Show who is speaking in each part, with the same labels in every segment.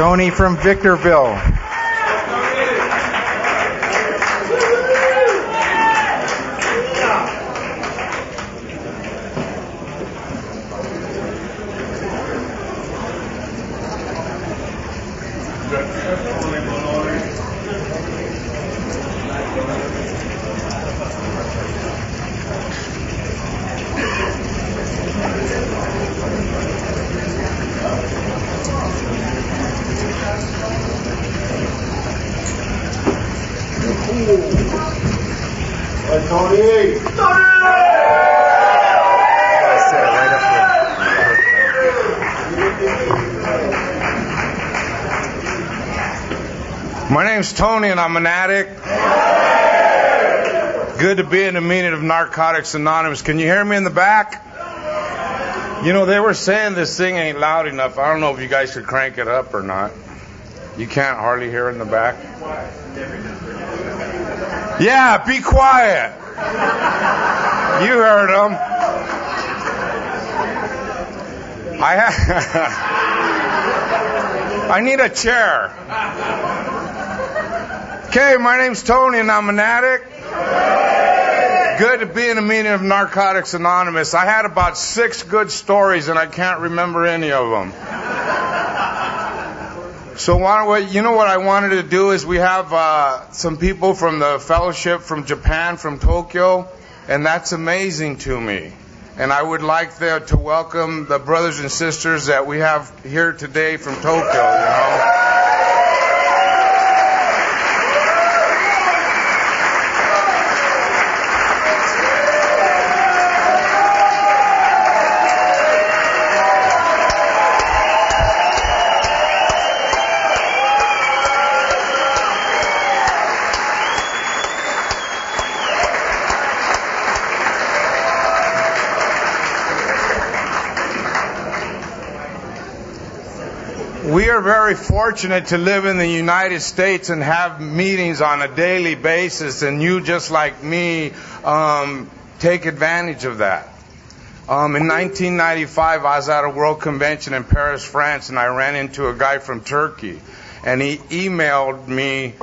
Speaker 1: Tony from Victorville.
Speaker 2: My name's Tony and I'm an addict. Good to be in the meeting of Narcotics Anonymous. Can you hear me in the back? You know, they were saying this thing ain't loud enough. I don't know if you guys should crank it up or not. You can't hardly hear in the back. Yeah, be quiet. You heard them. I need a chair. Okay, my name's Tony and I'm an addict. Good to be in a meeting of Narcotics Anonymous. I had about 6 good stories and I can't remember any of them. So you know what I wanted to do is we have some people from the fellowship from Japan, from Tokyo, and that's amazing to me. And I would like to welcome the brothers and sisters that we have here today from Tokyo, you know. We are very fortunate to live in the United States and have meetings on a daily basis, and you, just like me, take advantage of that. In 1995, I was at a world convention in Paris, France, and I ran into a guy from Turkey, and he emailed me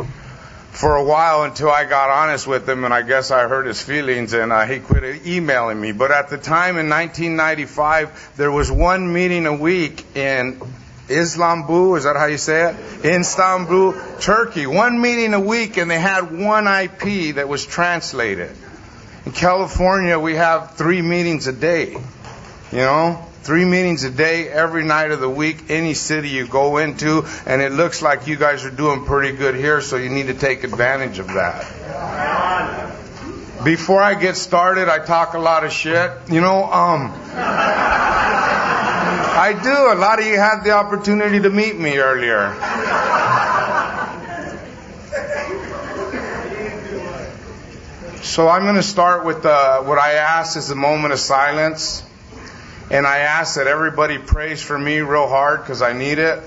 Speaker 2: for a while until I got honest with him, and I guess I hurt his feelings, and he quit emailing me. But at the time, in 1995, there was one meeting a week in Istanbul, is that how you say it? Istanbul, Turkey. One meeting a week, and they had one IP that was translated. In California, we have 3 meetings a day. You know? 3 meetings a day, every night of the week, any city you go into, and it looks like you guys are doing pretty good here, so you need to take advantage of that. Before I get started, I talk a lot of shit. You know, I do. A lot of you had the opportunity to meet me earlier. So I'm going to start with what I ask is a moment of silence. And I ask that everybody prays for me real hard because I need it.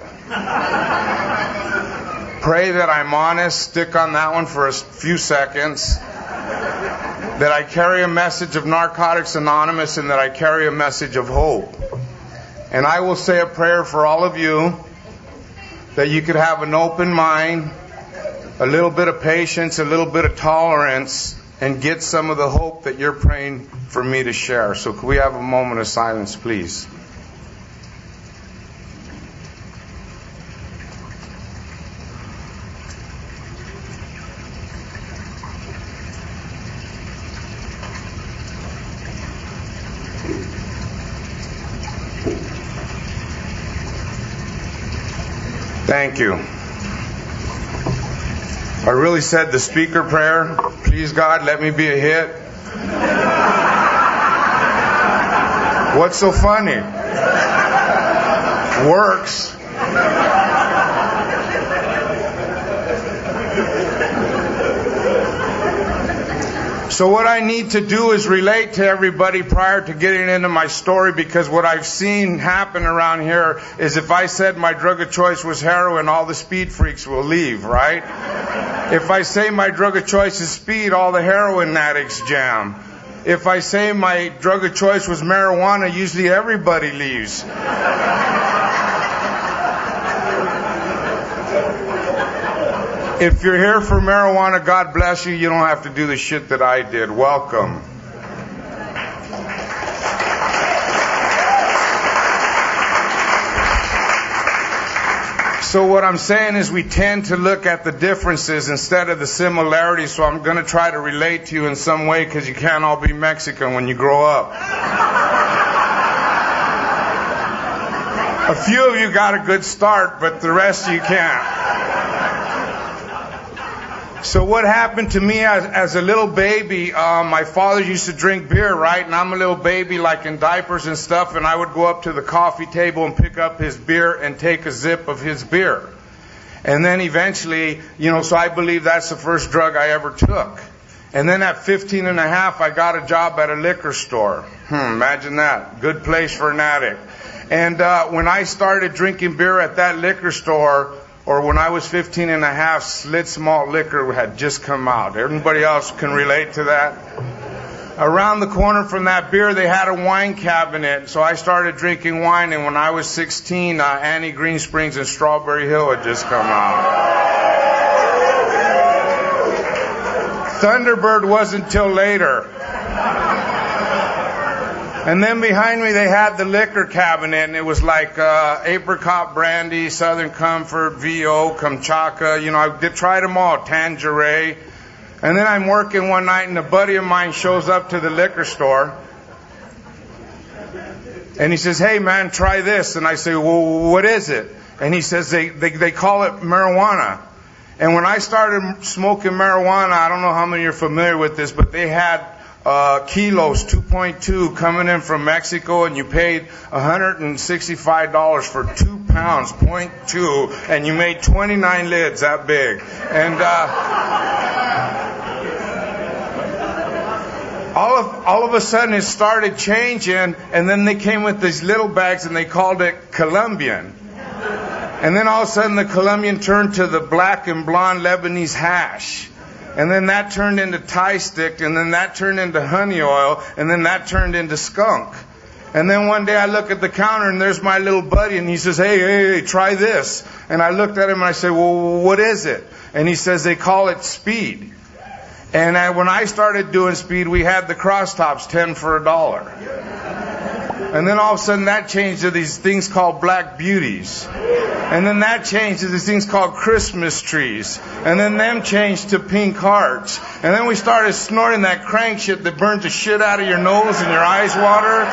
Speaker 2: Pray that I'm honest. Stick on that one for a few seconds. That I carry a message of Narcotics Anonymous and that I carry a message of hope. And I will say a prayer for all of you, that you could have an open mind, a little bit of patience, a little bit of tolerance, and get some of the hope that you're praying for me to share. So could we have a moment of silence, please? Thank you. I really said the speaker prayer. Please, God, let me be a hit. What's so funny? Works. So what I need to do is relate to everybody prior to getting into my story, because what I've seen happen around here is if I said my drug of choice was heroin, all the speed freaks will leave, right? If I say my drug of choice is speed, all the heroin addicts jam. If I say my drug of choice was marijuana, usually everybody leaves. If you're here for marijuana, God bless you. You don't have to do the shit that I did. Welcome. So what I'm saying is we tend to look at the differences instead of the similarities, so I'm going to try to relate to you in some way because you can't all be Mexican when you grow up. A few of you got a good start, but the rest you can't. So what happened to me as a little baby, my father used to drink beer, right? And I'm a little baby, like in diapers and stuff, and I would go up to the coffee table and pick up his beer and take a sip of his beer. And then eventually, so I believe that's the first drug I ever took. And then at 15 and a half, I got a job at a liquor store. Imagine that. Good place for an addict. And when I started drinking beer at that liquor store, or when I was 15 and a half, Schlitz malt liquor had just come out. Everybody else can relate to that? Around the corner from that beer, they had a wine cabinet. So I started drinking wine, and when I was 16, Annie Green Springs and Strawberry Hill had just come out. Thunderbird wasn't till later. And then behind me they had the liquor cabinet, and it was like apricot brandy, Southern Comfort, VO, Kamchatka. I tried them all, Tangeray. And then I'm working one night, and a buddy of mine shows up to the liquor store. And he says, "Hey, man, try this." And I say, "Well, what is it?" And he says, they call it marijuana. And when I started smoking marijuana, I don't know how many are familiar with this, but they had kilos, 2.2, coming in from Mexico, and you paid $165 for 2 pounds, 0.2, and you made 29 lids that big. And all of a sudden it started changing, and then they came with these little bags, and they called it Colombian. And then all of a sudden the Colombian turned to the black and blonde Lebanese hash. And then that turned into Thai stick, and then that turned into honey oil, and then that turned into skunk. And then one day I look at the counter, and there's my little buddy, and he says, hey, try this. And I looked at him, and I said, "Well, what is it?" And he says, "They call it speed." And when I started doing speed, we had the cross tops, 10 for $1. And then all of a sudden that changed to these things called black beauties. And then that changed to these things called Christmas trees. And then them changed to pink hearts. And then we started snorting that crank shit that burns the shit out of your nose and your eyes water.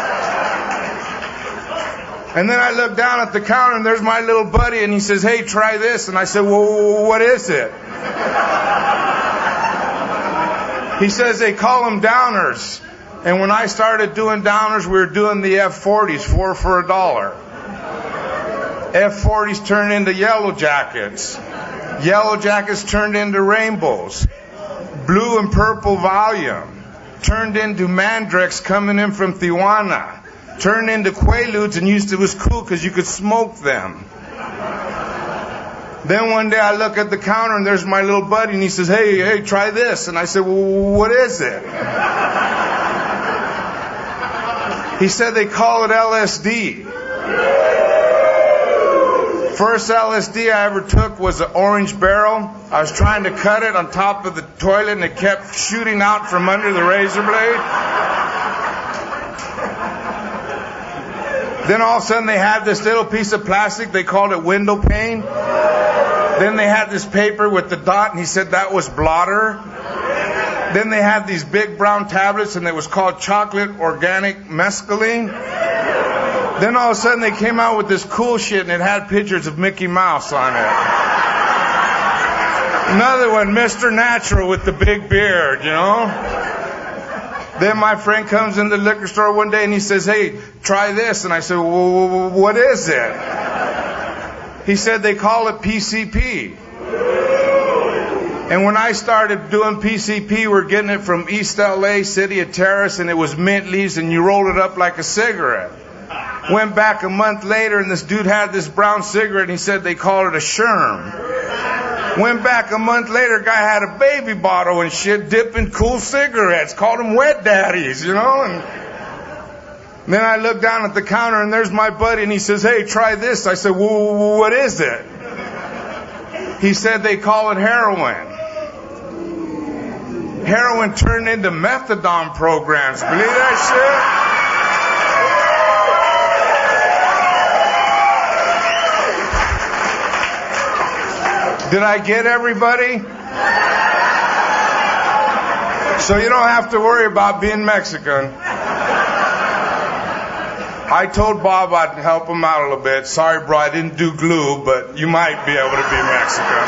Speaker 2: And then I look down at the counter, and there's my little buddy, and he says, "Hey, try this." And I said, "Well, what is it?" He says, "They call them downers." And when I started doing downers, we were doing the F40s, 4 for $1. F40s turned into yellow jackets. Yellow jackets turned into rainbows. Blue and purple Valium turned into Mandrex coming in from Tijuana. Turned into Quaaludes, and it was cool because you could smoke them. Then one day I look at the counter, and there's my little buddy, and he says, hey, try this. And I said, "Well, what is it?" He said, "They call it LSD." First LSD I ever took was an orange barrel. I was trying to cut it on top of the toilet, and it kept shooting out from under the razor blade. Then all of a sudden they had this little piece of plastic. They called it window pane. Then they had this paper with the dot, and he said that was blotter. Then they had these big brown tablets, and it was called chocolate organic mescaline. Then all of a sudden they came out with this cool shit, and it had pictures of Mickey Mouse on it. Another one, Mr. Natural with the big beard, Then my friend comes in the liquor store one day, and he says, "Hey, try this." And I said, "Well, what is it?" He said, "They call it PCP." And when I started doing PCP, we're getting it from East LA, City of Terrace, and it was mint leaves, and you rolled it up like a cigarette. Went back a month later, and this dude had this brown cigarette, and he said they called it a Sherm. Went back a month later, guy had a baby bottle and shit, dipping cool cigarettes, called them wet daddies, And then I look down at the counter, and there's my buddy, and he says, "Hey, try this." I said, "Well, what is it?" He said they call it heroin. Heroin turned into methadone programs. Believe that shit? Did I get everybody? So you don't have to worry about being Mexican. I told Bob I'd help him out a little bit. Sorry, bro, I didn't do glue, but you might be able to be Mexican.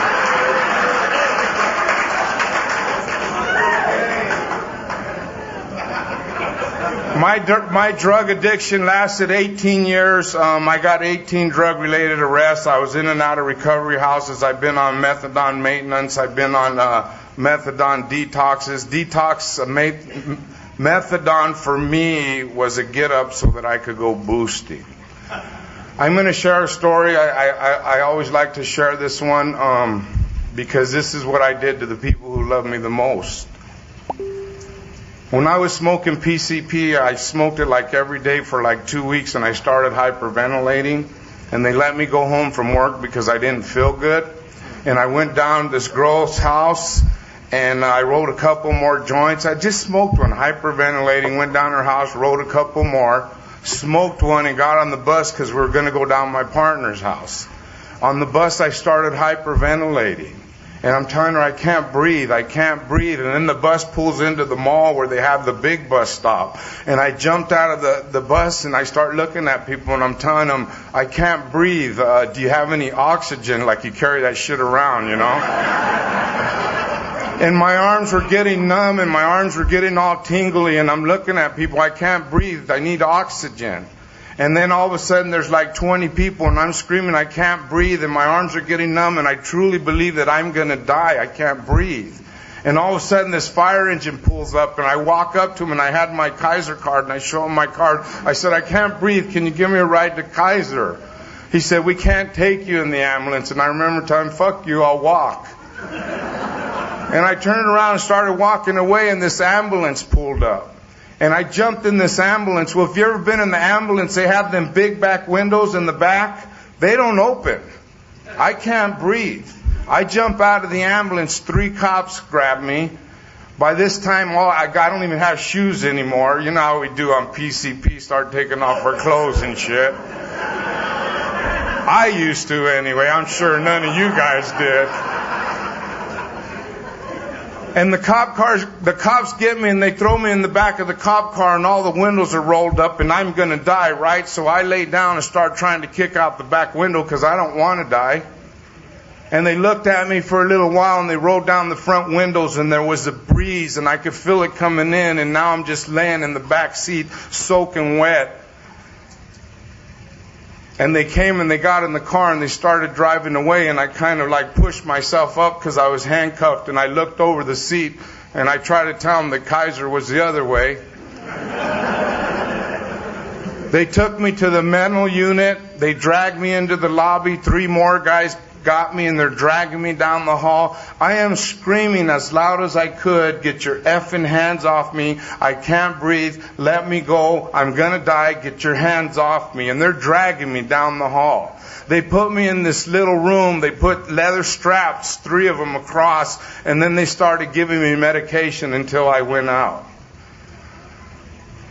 Speaker 2: My drug addiction lasted 18 years. I got 18 drug-related arrests. I was in and out of recovery houses. I've been on methadone maintenance. I've been on methadone detoxes. Methadone for me was a get-up so that I could go boosting. I'm going to share a story. I always like to share this one because this is what I did to the people who love me the most. When I was smoking PCP, I smoked it like every day for like 2 weeks, and I started hyperventilating. And they let me go home from work because I didn't feel good. And I went down to this girl's house, and I rolled a couple more joints. I just smoked one, hyperventilating, went down her house, rolled a couple more, smoked one, and got on the bus because we were going to go down my partner's house. On the bus, I started hyperventilating. And I'm telling her, I can't breathe. And then the bus pulls into the mall where they have the big bus stop. And I jumped out of the bus and I start looking at people and I'm telling them, I can't breathe. Do you have any oxygen? Like you carry that shit around, you know? And my arms were getting numb and my arms were getting all tingly. And I'm looking at people, I can't breathe. I need oxygen. And then all of a sudden there's like 20 people and I'm screaming, I can't breathe, and my arms are getting numb and I truly believe that I'm going to die. I can't breathe. And all of a sudden this fire engine pulls up and I walk up to him and I had my Kaiser card and I show him my card. I said, I can't breathe. Can you give me a ride to Kaiser? He said, we can't take you in the ambulance. And I remember telling him, fuck you, I'll walk. And I turned around and started walking away and this ambulance pulled up. And I jumped in this ambulance. Well, if you've ever been in the ambulance, they have them big back windows in the back. They don't open. I can't breathe. I jump out of the ambulance. 3 cops grab me. By this time, I don't even have shoes anymore. You know how we do on PCP, start taking off our clothes and shit. I used to anyway. I'm sure none of you guys did. And the cops get me and they throw me in the back of the cop car and all the windows are rolled up and I'm going to die, right? So I lay down and start trying to kick out the back window because I don't want to die. And they looked at me for a little while and they rolled down the front windows and there was a breeze and I could feel it coming in, and now I'm just laying in the back seat soaking wet. And they came and they got in the car and they started driving away, and I kind of like pushed myself up because I was handcuffed, and I looked over the seat and I tried to tell them that Kaiser was the other way. They took me to the mental unit. They dragged me into the lobby. 3 more guys got me and they're dragging me down the hall. I am screaming as loud as I could, get your effing hands off me. I can't breathe. Let me go. I'm going to die. Get your hands off me. And they're dragging me down the hall. They put me in this little room. They put leather straps, 3 of them across, and then they started giving me medication until I went out.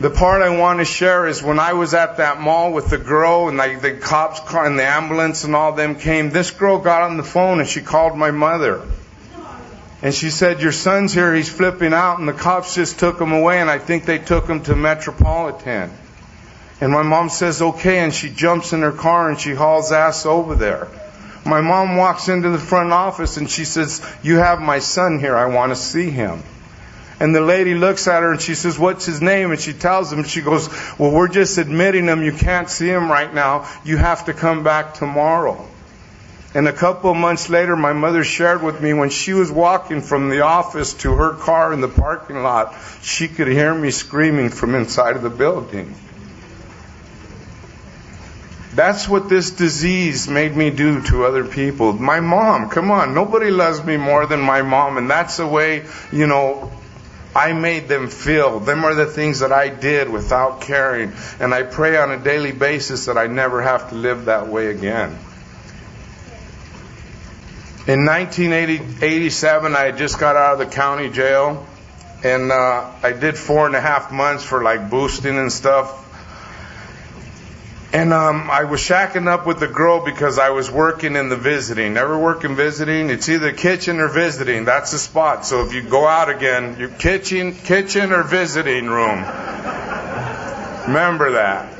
Speaker 2: The part I want to share is when I was at that mall with the girl and the cops and the ambulance and all them came, this girl got on the phone and she called my mother. And she said, your son's here, he's flipping out, and the cops just took him away, and I think they took him to Metropolitan. And my mom says, okay, and she jumps in her car and she hauls ass over there. My mom walks into the front office and she says, you have my son here, I want to see him. And the lady looks at her and she says, what's his name? And she tells him, she goes, well, we're just admitting him. You can't see him right now. You have to come back tomorrow. And a couple of months later, my mother shared with me when she was walking from the office to her car in the parking lot, she could hear me screaming from inside of the building. That's what this disease made me do to other people. My mom, come on, nobody loves me more than my mom. And that's the way, I made them feel. Them are the things that I did without caring. And I pray on a daily basis that I never have to live that way again. In 1987, I had just got out of the county jail, and I did 4.5 months for like boosting and stuff. And I was shacking up with the girl because I was working in the visiting. Never work in visiting. It's either kitchen or visiting. That's the spot. So if you go out again, your kitchen or visiting room. Remember that.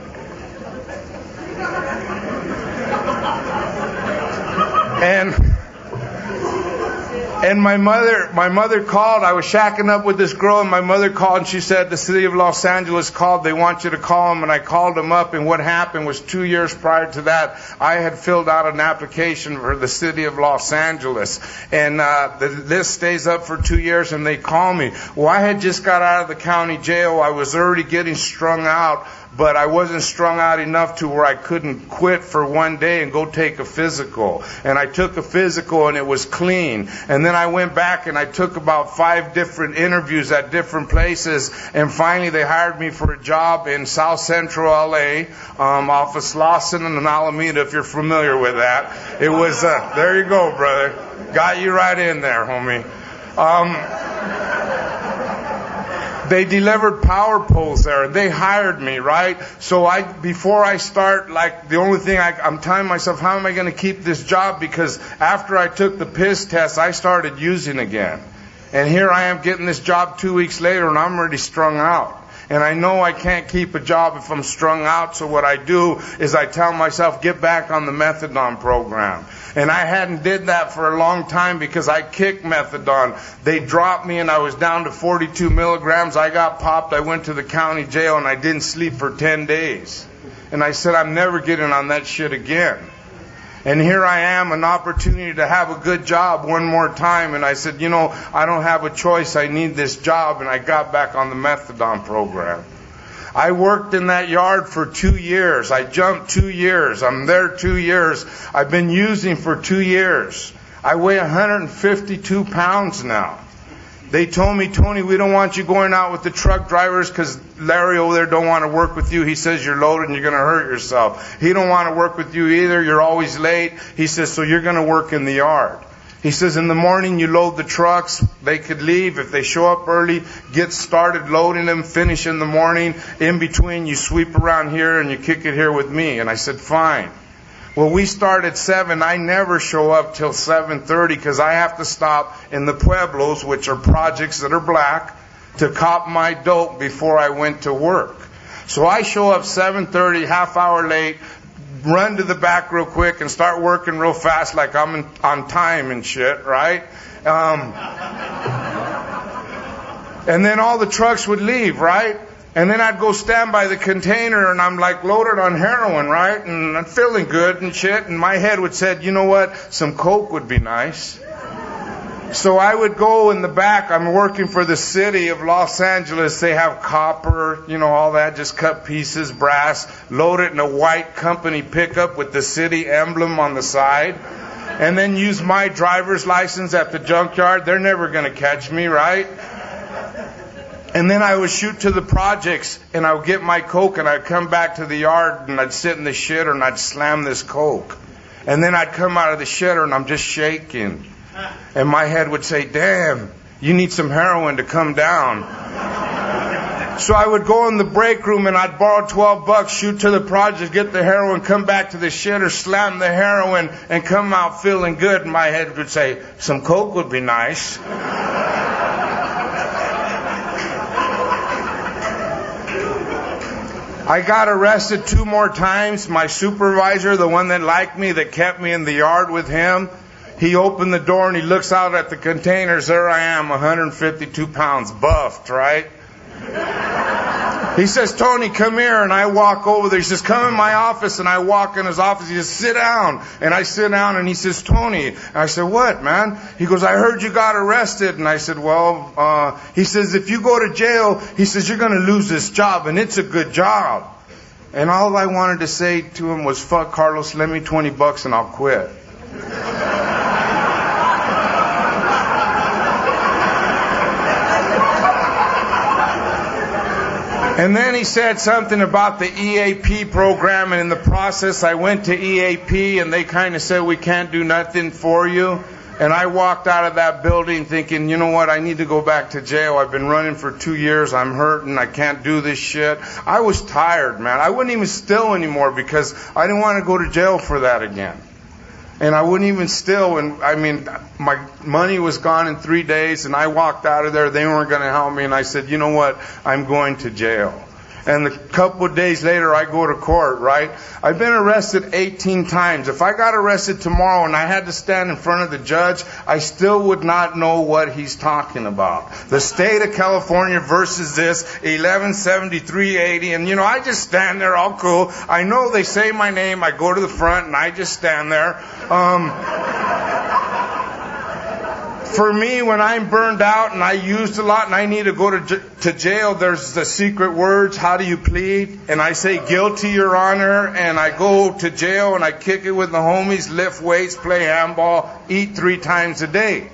Speaker 2: And my mother called. I was shacking up with this girl, and my mother called, and she said, the city of Los Angeles called. They want you to call them. And I called them up, and what happened was 2 years prior to that, I had filled out an application for the city of Los Angeles. And the list stays up for 2 years, and they call me. Well, I had just got out of the county jail. I was already getting strung out, but I wasn't strung out enough to where I couldn't quit for one day and go take a physical. And I took a physical, and it was clean. And then I went back and I took about 5 different interviews at different places, and finally they hired me for a job in South Central LA, off of Slauson and Alameda, if you're familiar with that. It was, there you go, brother. Got you right in there, homie. They delivered power poles there, and they hired me, right? So before I start, like, the only thing I'm telling myself, how am I going to keep this job? Because after I took the piss test, I started using again. And here I am getting this job 2 weeks later, and I'm already strung out. And I know I can't keep a job if I'm strung out, so what I do is I tell myself, get back on the methadone program. And I hadn't did that for a long time because I kicked methadone. They dropped me, and I was down to 42 milligrams. I got popped. I went to the county jail, and I didn't sleep for 10 days. And I said, I'm never getting on that shit again. And here I am, an opportunity to have a good job one more time. And I said, you know, I don't have a choice. I need this job. And I got back on the methadone program. I worked in that yard for 2 years. I jumped 2 years. I'm there 2 years. I've been using for 2 years. I weigh 152 pounds now. They told me, Tony, we don't want you going out with the truck drivers because Larry over there don't want to work with you. He says you're loaded and you're going to hurt yourself. He don't want to work with you either. You're always late. He says, so you're going to work in the yard. He says, in the morning you load the trucks. They could leave. If they show up early, get started loading them, finish in the morning. In between, you sweep around here and you kick it here with me. And I said, fine. Well, we start at 7. I never show up till 7:30 because I have to stop in the pueblos, which are projects that are black, to cop my dope before I went to work. So I show up 7:30, half hour late, run to the back real quick and start working real fast like I'm on time and shit, right? And then all the trucks would leave, right? And then I'd go stand by the container, and I'm like loaded on heroin, right? And I'm feeling good and shit. And my head would say, you know what? Some coke would be nice. So I would go in the back. I'm working for the city of Los Angeles. They have copper, you know, all that, just cut pieces, brass, load it in a white company pickup with the city emblem on the side. And then use my driver's license at the junkyard. They're never going to catch me, right? And then I would shoot to the projects, and I would get my coke, and I'd come back to the yard, and I'd sit in the shitter, and I'd slam this coke. And then I'd come out of the shitter, and I'm just shaking. And my head would say, damn, you need some heroin to come down. So I would go in the break room, and I'd borrow $12, shoot to the projects, get the heroin, come back to the shitter, slam the heroin, and come out feeling good. And my head would say, some coke would be nice. I got arrested 2 more times. My supervisor, the one that liked me, that kept me in the yard with him, he opened the door and he looks out at the containers. There I am, 152 pounds, buffed, right? He says, Tony, come here. And I walk over there. He says, come in my office. And I walk in his office. He says, sit down. And I sit down, and he says, Tony. And I said, what, man? He goes, I heard you got arrested. And I said, well, he says, if you go to jail, he says, you're going to lose this job, and it's a good job. And all I wanted to say to him was, fuck, Carlos, lend me $20 and I'll quit. And then he said something about the EAP program, and in the process I went to EAP, and they kind of said, we can't do nothing for you. And I walked out of that building thinking, you know what, I need to go back to jail. I've been running for 2 years. I'm hurting. I can't do this shit. I was tired, man. I wouldn't even steal anymore because I didn't want to go to jail for that again. And I wouldn't even steal. And I mean, my money was gone in 3 days, and I walked out of there. They weren't going to help me. And I said, you know what, I'm going to jail. And a couple of days later, I go to court, right? I've been arrested 18 times. If I got arrested tomorrow and I had to stand in front of the judge, I still would not know what he's talking about. The state of California versus this, 117380. And, you know, I just stand there all cool. I know they say my name. I go to the front and I just stand there. For me, when I'm burned out and I used a lot and I need to go to jail, there's the secret words, how do you plead? And I say, guilty, Your Honor, and I go to jail and I kick it with the homies, lift weights, play handball, eat 3 times a day.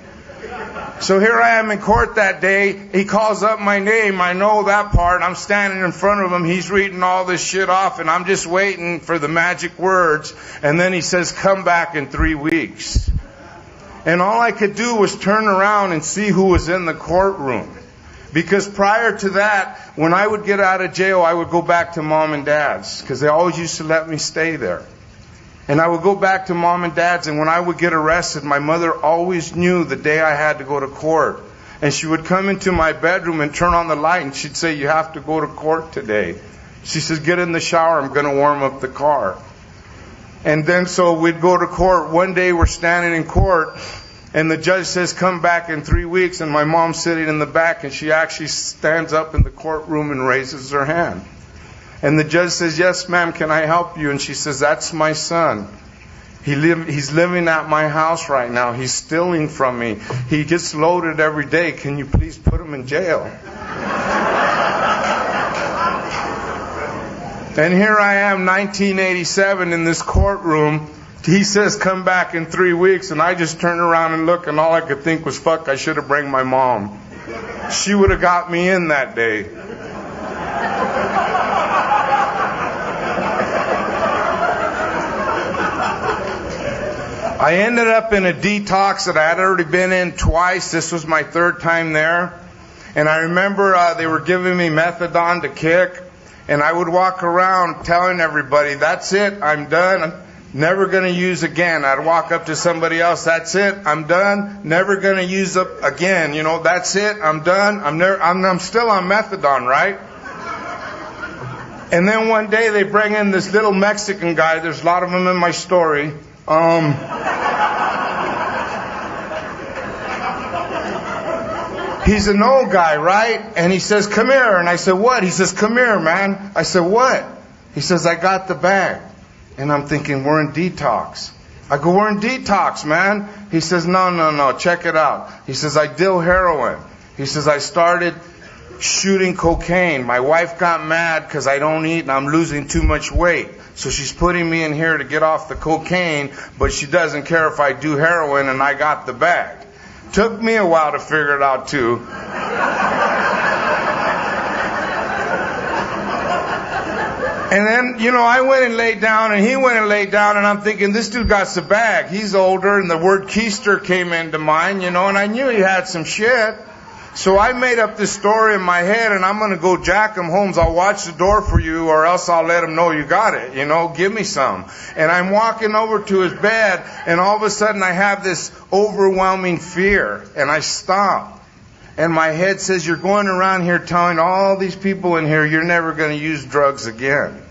Speaker 2: So here I am in court that day. He calls up my name. I know that part. I'm standing in front of him. He's reading all this shit off, and I'm just waiting for the magic words. And then he says, come back in 3 weeks. And all I could do was turn around and see who was in the courtroom. Because prior to that, when I would get out of jail, I would go back to Mom and Dad's, because they always used to let me stay there. And I would go back to Mom and Dad's, and when I would get arrested, my mother always knew the day I had to go to court. And she would come into my bedroom and turn on the light, and she'd say, you have to go to court today. She says, get in the shower, I'm going to warm up the car. And then so we'd go to court. One day we're standing in court, and the judge says, come back in 3 weeks, and my mom's sitting in the back, and she actually stands up in the courtroom and raises her hand. And the judge says, yes, ma'am, can I help you? And she says, that's my son. He's living at my house right now. He's stealing from me. He gets loaded every day. Can you please put him in jail? And here I am, 1987, in this courtroom. He says, come back in 3 weeks. And I just turned around and looked, and all I could think was, fuck, I should have brought my mom. She would have got me in that day. I ended up in a detox that I had already been in twice. This was my 3rd time there. And I remember they were giving me methadone to kick. And I would walk around telling everybody, that's it, I'm done, I'm never going to use again. I'd walk up to somebody else, that's it, I'm done, never going to use up again. You know, that's it, I'm done, I'm still on methadone, right? And then one day they bring in this little Mexican guy, there's a lot of them in my story. He's an old guy, right? And he says, come here. And I said, what? He says, come here, man. I said, what? He says, I got the bag. And I'm thinking, we're in detox. I go, we're in detox, man. He says, no, check it out. He says, I deal heroin. He says, I started shooting cocaine. My wife got mad because I don't eat and I'm losing too much weight. So she's putting me in here to get off the cocaine, but she doesn't care if I do heroin, and I got the bag. Took me a while to figure it out, too. And then, you know, I went and laid down, and he went and laid down, and I'm thinking, this dude got the bag. He's older, and the word keister came into mind, you know, and I knew he had some shit. So I made up this story in my head, and I'm going to go jack him, Holmes. I'll watch the door for you, or else I'll let him know you got it. You know, give me some. And I'm walking over to his bed, and all of a sudden I have this overwhelming fear, and I stop. And my head says, you're going around here telling all these people in here you're never going to use drugs again.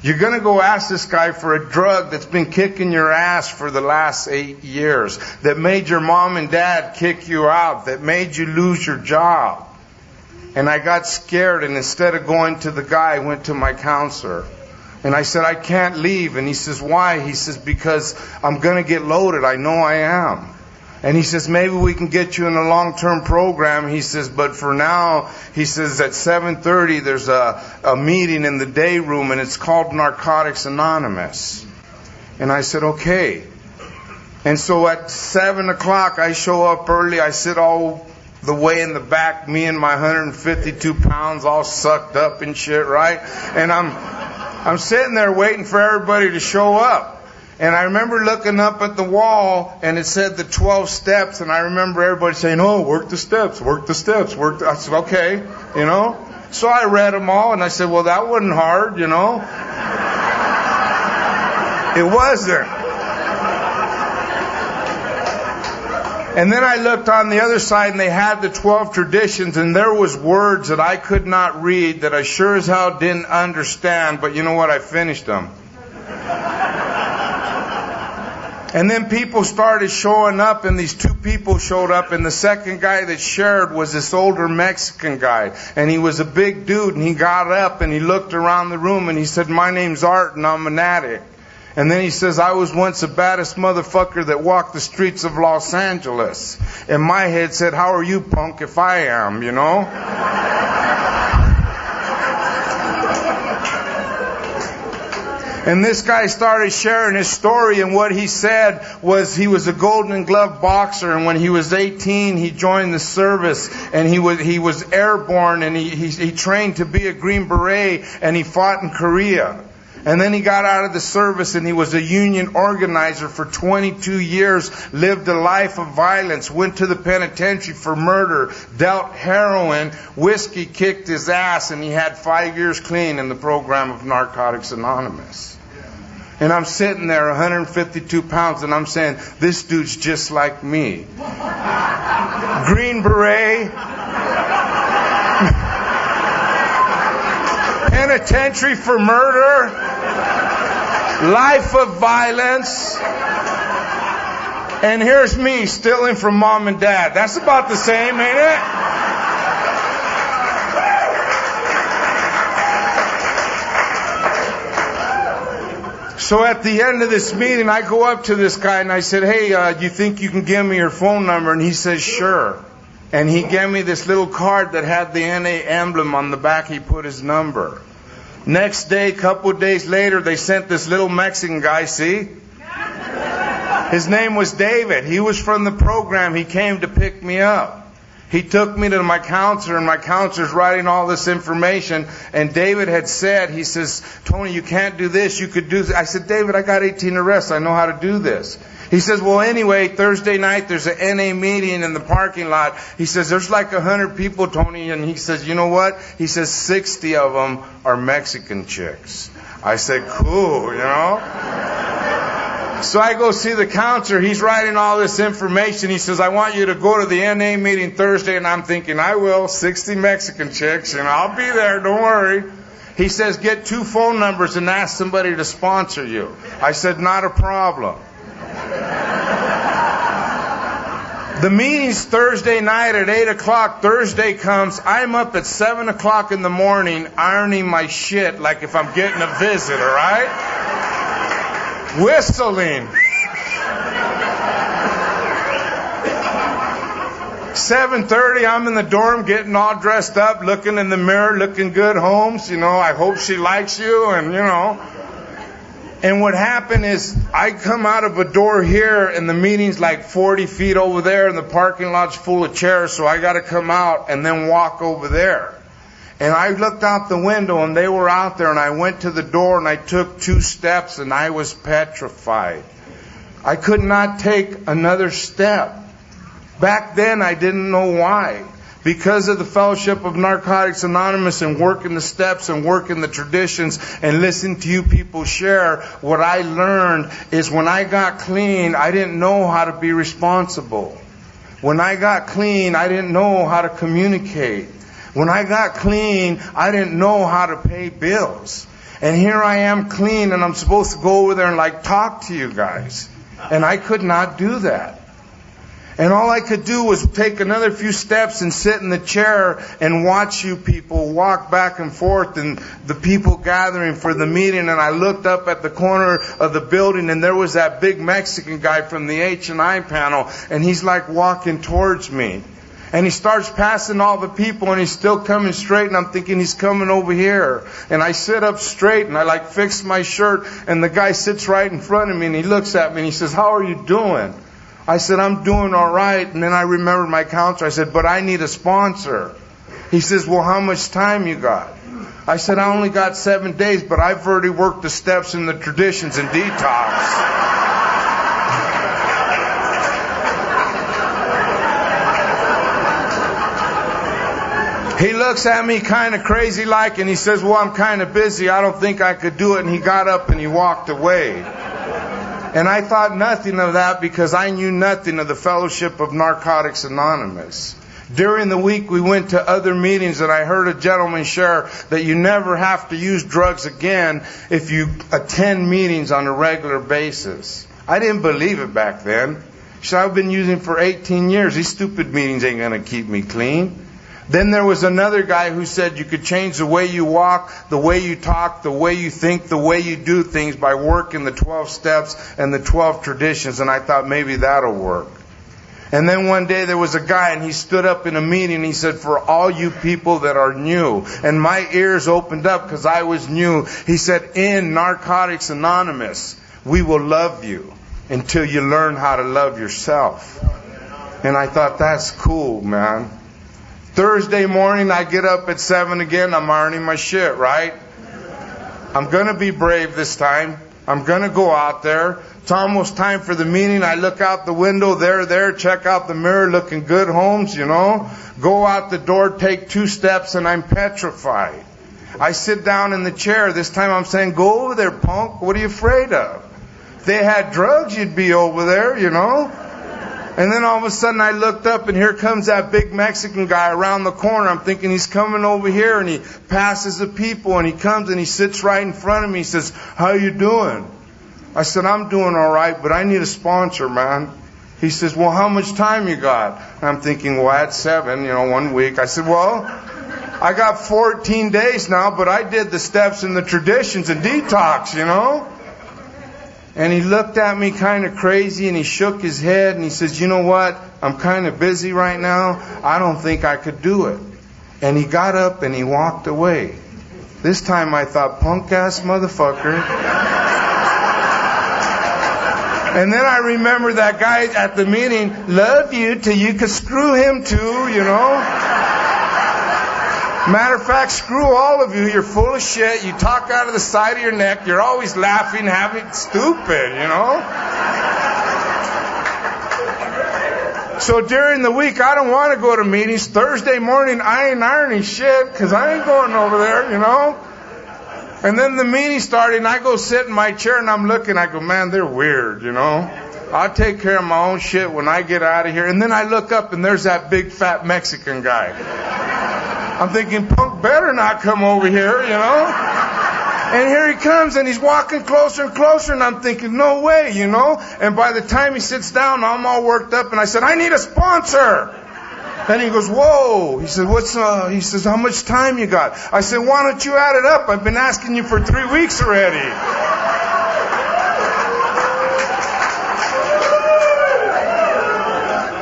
Speaker 2: You're going to go ask this guy for a drug that's been kicking your ass for the last 8 years, that made your mom and dad kick you out, that made you lose your job. And I got scared, and instead of going to the guy, I went to my counselor. And I said, I can't leave. And he says, why? He says, because I'm going to get loaded. I know I am. And he says, maybe we can get you in a long-term program. He says, but for now, he says, at 7:30, there's a meeting in the day room, and it's called Narcotics Anonymous. And I said, okay. And so at 7 o'clock, I show up early. I sit all the way in the back, me and my 152 pounds all sucked up and shit, right? And I'm sitting there waiting for everybody to show up. And I remember looking up at the wall, and it said the 12 steps, and I remember everybody saying, oh, work the steps, work the steps, work the... I said, okay, you know. So I read them all, and I said, well, that wasn't hard, you know. It wasn't. And then I looked on the other side, and they had the 12 traditions, and there was words that I could not read that I sure as hell didn't understand, but you know what? I finished them. And then people started showing up, and these two people showed up, and the second guy that shared was this older Mexican guy. And he was a big dude, and he got up, and he looked around the room, and he said, my name's Art, and I'm an addict. And then he says, I was once the baddest motherfucker that walked the streets of Los Angeles. And my head said, how are you, punk, if I am, you know? And this guy started sharing his story, and what he said was he was a Golden Glove boxer, and when he was 18, he joined the service, and he was airborne, and he trained to be a Green Beret, and he fought in Korea. And then he got out of the service, and he was a union organizer for 22 years, lived a life of violence, went to the penitentiary for murder, dealt heroin, whiskey kicked his ass, and he had 5 years clean in the program of Narcotics Anonymous. And I'm sitting there, 152 pounds, and I'm saying, this dude's just like me. Green Beret, penitentiary for murder, life of violence, and here's me stealing from mom and dad. That's about the same, ain't it? So at the end of this meeting, I go up to this guy and I said, hey, you think you can give me your phone number? And he says, sure. And he gave me this little card that had the NA emblem on the back. He put his number. Next day, couple of days later, they sent this little Mexican guy, see? His name was David. He was from the program. He came to pick me up. He took me to my counselor, and my counselor's writing all this information. And David had said, he says, Tony, you can't do this. You could do this. I said, David, I got 18 arrests. I know how to do this. He says, well, anyway, Thursday night, there's an NA meeting in the parking lot. He says, there's like 100 people, Tony. And he says, you know what? He says, 60 of them are Mexican chicks. I said, cool, you know? So I go see the counselor. He's writing all this information. He says, I want you to go to the NA meeting Thursday. And I'm thinking, I will. 60 Mexican chicks, and I'll be there. Don't worry. He says, get 2 phone numbers and ask somebody to sponsor you. I said, not a problem. The meeting's Thursday night at 8 o'clock. Thursday comes. I'm up at 7 o'clock in the morning ironing my shit like if I'm getting a visit, all right? Whistling. 7:30, I'm in the dorm getting all dressed up, looking in the mirror, looking good, Holmes. You know, I hope she likes you, and you know. And what happened is I come out of a door here, and the meeting's like 40 feet over there, and the parking lot's full of chairs, so I got to come out and then walk over there. And I looked out the window, and they were out there, and I went to the door, and I took 2 steps, and I was petrified. I could not take another step. Back then, I didn't know why. Because of the fellowship of Narcotics Anonymous and working the steps and working the traditions and listening to you people share, what I learned is when I got clean, I didn't know how to be responsible. When I got clean, I didn't know how to communicate. When I got clean, I didn't know how to pay bills. And here I am clean, and I'm supposed to go over there and like talk to you guys. And I could not do that. And all I could do was take another few steps and sit in the chair and watch you people walk back and forth and the people gathering for the meeting. And I looked up at the corner of the building, and there was that big Mexican guy from the H&I panel, and he's like walking towards me. And he starts passing all the people, and he's still coming straight, and I'm thinking he's coming over here. And I sit up straight, and I like fix my shirt, and the guy sits right in front of me, and he looks at me, and he says, how are you doing? I said, I'm doing all right. And then I remembered my counselor. I said, but I need a sponsor. He says, well, how much time you got? I said, I only got 7 days, but I've already worked the steps and the traditions and detox. He looks at me kind of crazy like, and he says, well, I'm kind of busy. I don't think I could do it. And he got up and he walked away. And I thought nothing of that because I knew nothing of the Fellowship of Narcotics Anonymous. During the week, we went to other meetings, and I heard a gentleman share that you never have to use drugs again if you attend meetings on a regular basis. I didn't believe it back then. So I've been using for 18 years. These stupid meetings ain't going to keep me clean. Then there was another guy who said you could change the way you walk, the way you talk, the way you think, the way you do things by working the 12 steps and the 12 traditions. And I thought maybe that'll work. And then one day there was a guy, and he stood up in a meeting and he said, for all you people that are new, and my ears opened up because I was new. He said, in Narcotics Anonymous, we will love you until you learn how to love yourself. And I thought, that's cool, man. Thursday morning, I get up at 7 again. I'm ironing my shit, right? I'm going to be brave this time. I'm going to go out there. It's almost time for the meeting. I look out the window. There. Check out the mirror. Looking good, Holmes, you know. Go out the door, take 2 steps, and I'm petrified. I sit down in the chair. This time I'm saying, go over there, punk. What are you afraid of? If they had drugs, you'd be over there, you know. And then all of a sudden I looked up, and here comes that big Mexican guy around the corner. I'm thinking he's coming over here, and he passes the people, and he comes and he sits right in front of me. He says, how you doing? I said, I'm doing all right, but I need a sponsor, man. He says, well, how much time you got? And I'm thinking, well, at 7, 1 week. I said, well, I got 14 days now, but I did the steps and the traditions and detox, And he looked at me kind of crazy, and he shook his head, and he says, you know what? I'm kind of busy right now. I don't think I could do it. And he got up and he walked away. This time I thought, punk-ass motherfucker. And then I remember that guy at the meeting, love you till you could screw him too, Matter of fact, screw all of you. You're full of shit. You talk out of the side of your neck. You're always laughing, having stupid, So during the week, I don't want to go to meetings. Thursday morning, I ain't ironing shit because I ain't going over there, And then the meeting started, and I go sit in my chair, and I'm looking. I go, man, they're weird, I'll take care of my own shit when I get out of here. And then I look up, and there's that big fat Mexican guy. I'm thinking, punk better not come over here, And here he comes, and he's walking closer and closer, and I'm thinking, no way, And by the time he sits down, I'm all worked up, and I said, I need a sponsor. Then he goes, whoa. He said, he says, how much time you got? I said, why don't you add it up? I've been asking you for 3 weeks already.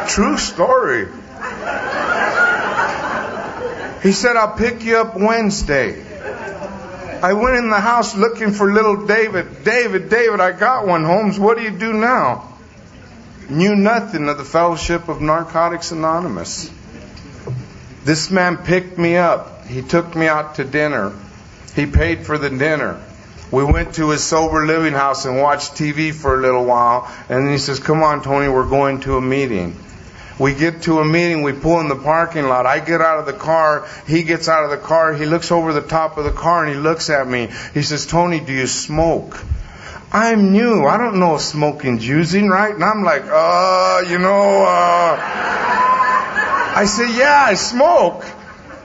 Speaker 2: True story. He said, I'll pick you up Wednesday. I went in the house looking for little David. David, I got one, Holmes. What do you do now? Knew nothing of the Fellowship of Narcotics Anonymous. This man picked me up. He took me out to dinner. He paid for the dinner. We went to his sober living house and watched TV for a little while. And then he says, come on, Tony, we're going to a meeting. We get to a meeting, we pull in the parking lot. I get out of the car, he gets out of the car, he looks over the top of the car and he looks at me. He says, Tony, do you smoke? I'm new. I don't know if smoking's using, right? And I'm like, I say, yeah, I smoke.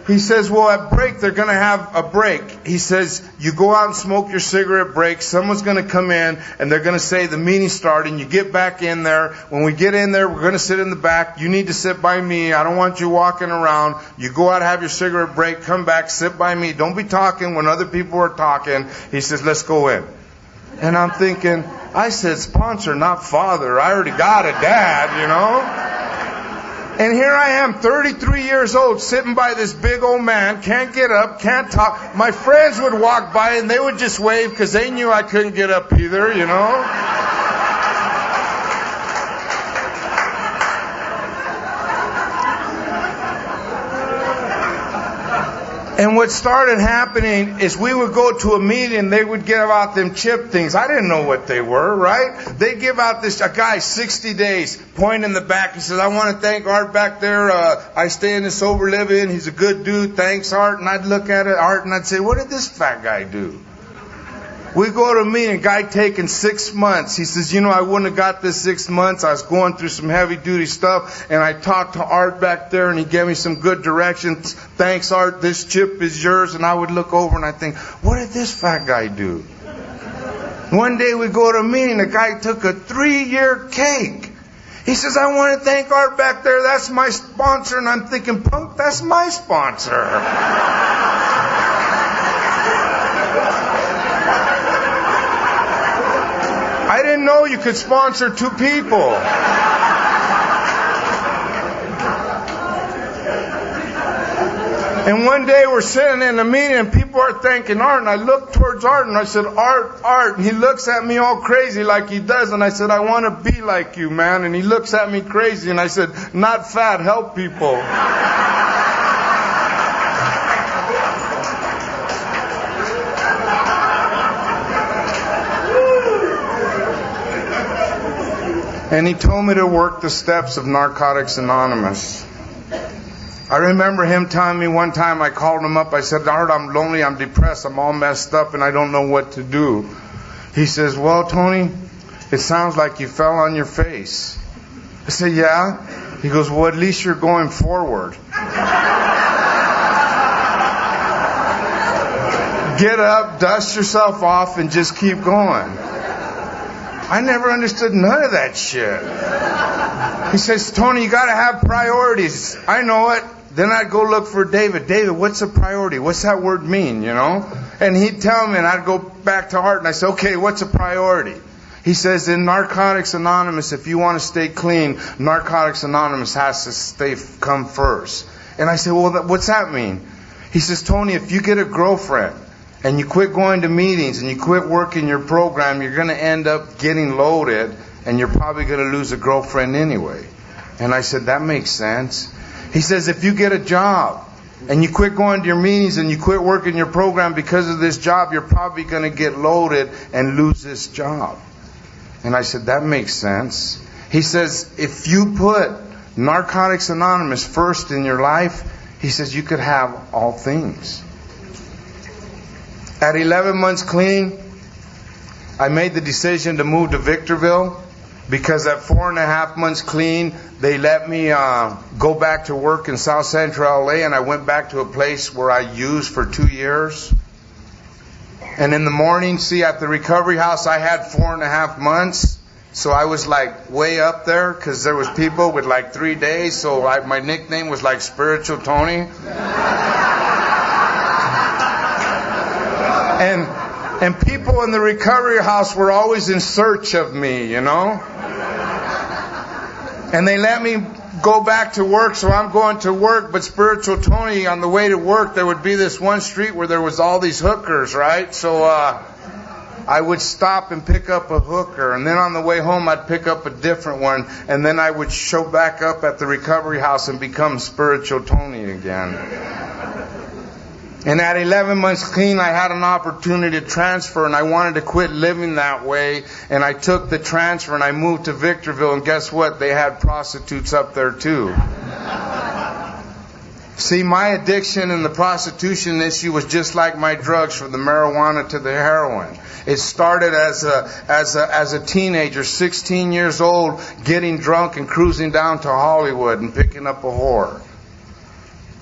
Speaker 2: He says, well, at break, they're going to have a break. He says, you go out and smoke your cigarette break. Someone's going to come in, and they're going to say the meeting's starting. You get back in there. When we get in there, we're going to sit in the back. You need to sit by me. I don't want you walking around. You go out, have your cigarette break, come back, sit by me. Don't be talking when other people are talking. He says, let's go in. And I'm thinking, I said sponsor, not father. I already got a dad, And here I am, 33 years old, sitting by this big old man, can't get up, can't talk. My friends would walk by and they would just wave because they knew I couldn't get up either, And what started happening is we would go to a meeting and they would give out them chip things. I didn't know what they were, right? They give out a guy 60 days, point in the back. He says, I want to thank Art back there. I stay in the sober living. He's a good dude. Thanks, Art. And I'd look at it, Art, and I'd say, what did this fat guy do? We go to a meeting, guy taking 6 months. He says, I wouldn't have got this 6 months. I was going through some heavy duty stuff, and I talked to Art back there, and he gave me some good directions. Thanks, Art, this chip is yours. And I would look over and I think, what did this fat guy do? One day we go to a meeting, the guy took a 3-year cake. He says, I want to thank Art back there. That's my sponsor. And I'm thinking, punk, that's my sponsor. I didn't know you could sponsor 2 people. And one day we're sitting in a meeting and people are thanking Art, and I look towards Art and I said, Art. And he looks at me all crazy like he does, and I said, I want to be like you, man. And he looks at me crazy and I said, not fat, help people. And he told me to work the steps of Narcotics Anonymous. I remember him telling me one time, I called him up, I said, Art, I'm lonely, I'm depressed, I'm all messed up, and I don't know what to do. He says, well, Tony, it sounds like you fell on your face. I said, yeah? He goes, well, at least you're going forward. Get up, dust yourself off, and just keep going. I never understood none of that shit. He says, Tony, you got to have priorities. I know it. Then I'd go look for David. David, what's a priority? What's that word mean, And he'd tell me, and I'd go back to Art, and I'd say, okay, what's a priority? He says, in Narcotics Anonymous, if you want to stay clean, Narcotics Anonymous has to come first. And I said, well, what's that mean? He says, Tony, if you get a girlfriend, and you quit going to meetings, and you quit working your program, you're going to end up getting loaded, and you're probably going to lose a girlfriend anyway. And I said, that makes sense. He says, if you get a job, and you quit going to your meetings, and you quit working your program because of this job, you're probably going to get loaded and lose this job. And I said, that makes sense. He says, if you put Narcotics Anonymous first in your life, he says, you could have all things. At 11 months clean, I made the decision to move to Victorville because at 4.5 months clean, they let me go back to work in South Central LA, and I went back to a place where I used for 2 years. And in the morning, at the recovery house, I had 4.5 months. So I was like way up there because there was people with like 3 days. So my nickname was like Spiritual Tony. And people in the recovery house were always in search of me, And they let me go back to work, so I'm going to work. But Spiritual Tony, on the way to work, there would be this one street where there was all these hookers, right? So I would stop and pick up a hooker. And then on the way home, I'd pick up a different one. And then I would show back up at the recovery house and become Spiritual Tony again. And at 11 months clean, I had an opportunity to transfer, and I wanted to quit living that way. And I took the transfer, and I moved to Victorville, and guess what? They had prostitutes up there too. See, my addiction and the prostitution issue was just like my drugs, from the marijuana to the heroin. It started as a teenager, 16 years old, getting drunk and cruising down to Hollywood and picking up a whore.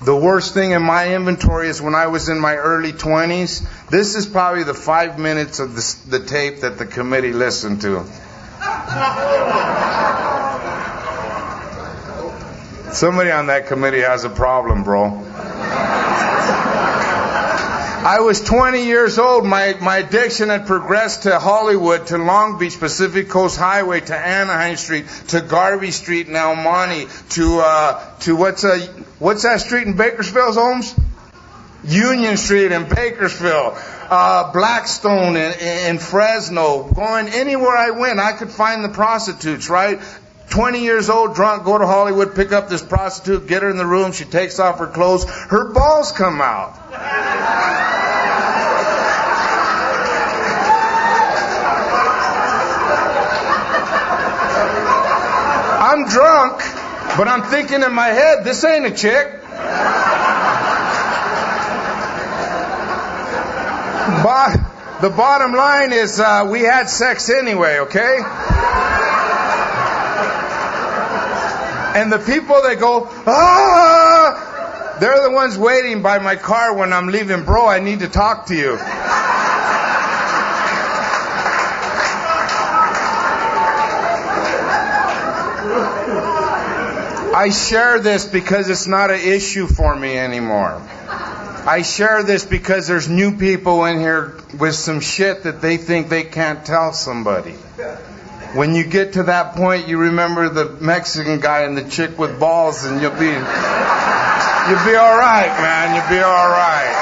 Speaker 2: The worst thing in my inventory is when I was in my early 20s. This is probably the 5 minutes of the tape that the committee listened to. Somebody on that committee has a problem, bro. I was 20 years old. My addiction had progressed to Hollywood, to Long Beach, Pacific Coast Highway, to Anaheim Street, to Garvey Street in El Monte, to what's that street in Bakersfield, Holmes? Union Street in Bakersfield, Blackstone in Fresno. Going anywhere I went, I could find the prostitutes, right? 20 years old, drunk, go to Hollywood, pick up this prostitute, get her in the room, she takes off her clothes, her balls come out. I'm drunk, but I'm thinking in my head, this ain't a chick. The bottom line is we had sex anyway, okay? And the people that go, ah, they're the ones waiting by my car when I'm leaving. Bro, I need to talk to you. I share this because it's not an issue for me anymore. I share this because there's new people in here with some shit that they think they can't tell somebody. When you get to that point, you remember the Mexican guy and the chick with balls, and you'll be all right, man. You'll be all right.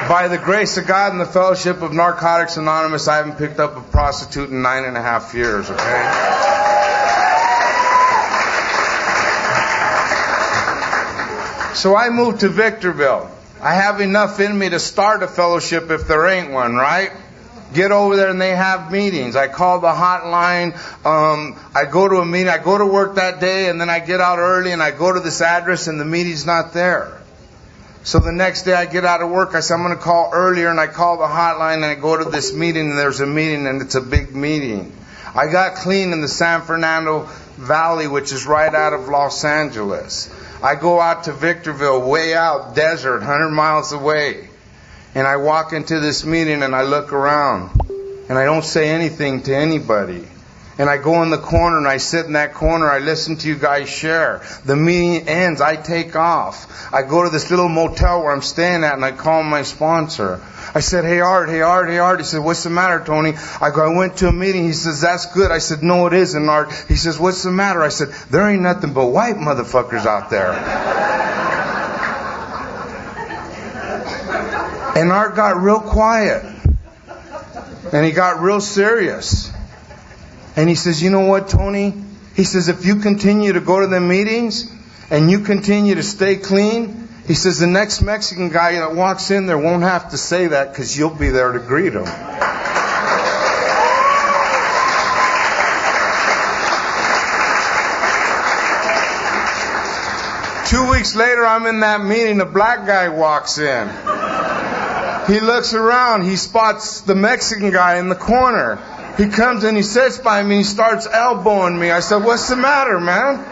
Speaker 2: By the grace of God and the fellowship of Narcotics Anonymous, I haven't picked up a prostitute in 9.5 years, okay? So I moved to Victorville. I have enough in me to start a fellowship if there ain't one, right? Get over there and they have meetings. I call the hotline. I go to a meeting. I go to work that day and then I get out early and I go to this address and the meeting's not there. So the next day I get out of work. I say I'm going to call earlier, and I call the hotline and I go to this meeting, and there's a meeting and it's a big meeting. I got clean in the San Fernando Valley, which is right out of Los Angeles. I go out to Victorville, way out, desert, 100 miles away. And I walk into this meeting and I look around. And I don't say anything to anybody. And I go in the corner and I sit in that corner. I listen to you guys share. The meeting ends. I take off. I go to this little motel where I'm staying at and I call my sponsor. I said, hey Art. He said, what's the matter, Tony? I go, I went to a meeting. He says, that's good. I said, no, it isn't, Art. He says, what's the matter? I said, there ain't nothing but white motherfuckers out there. And Art got real quiet. And he got real serious. And he says, you know what, Tony? He says, if you continue to go to the meetings and you continue to stay clean, he says, the next Mexican guy that walks in there won't have to say that because you'll be there to greet him. 2 weeks later, I'm in that meeting. A black guy walks in. He looks around. He spots the Mexican guy in the corner. He comes and he sits by me. He starts elbowing me. I said, what's the matter, man?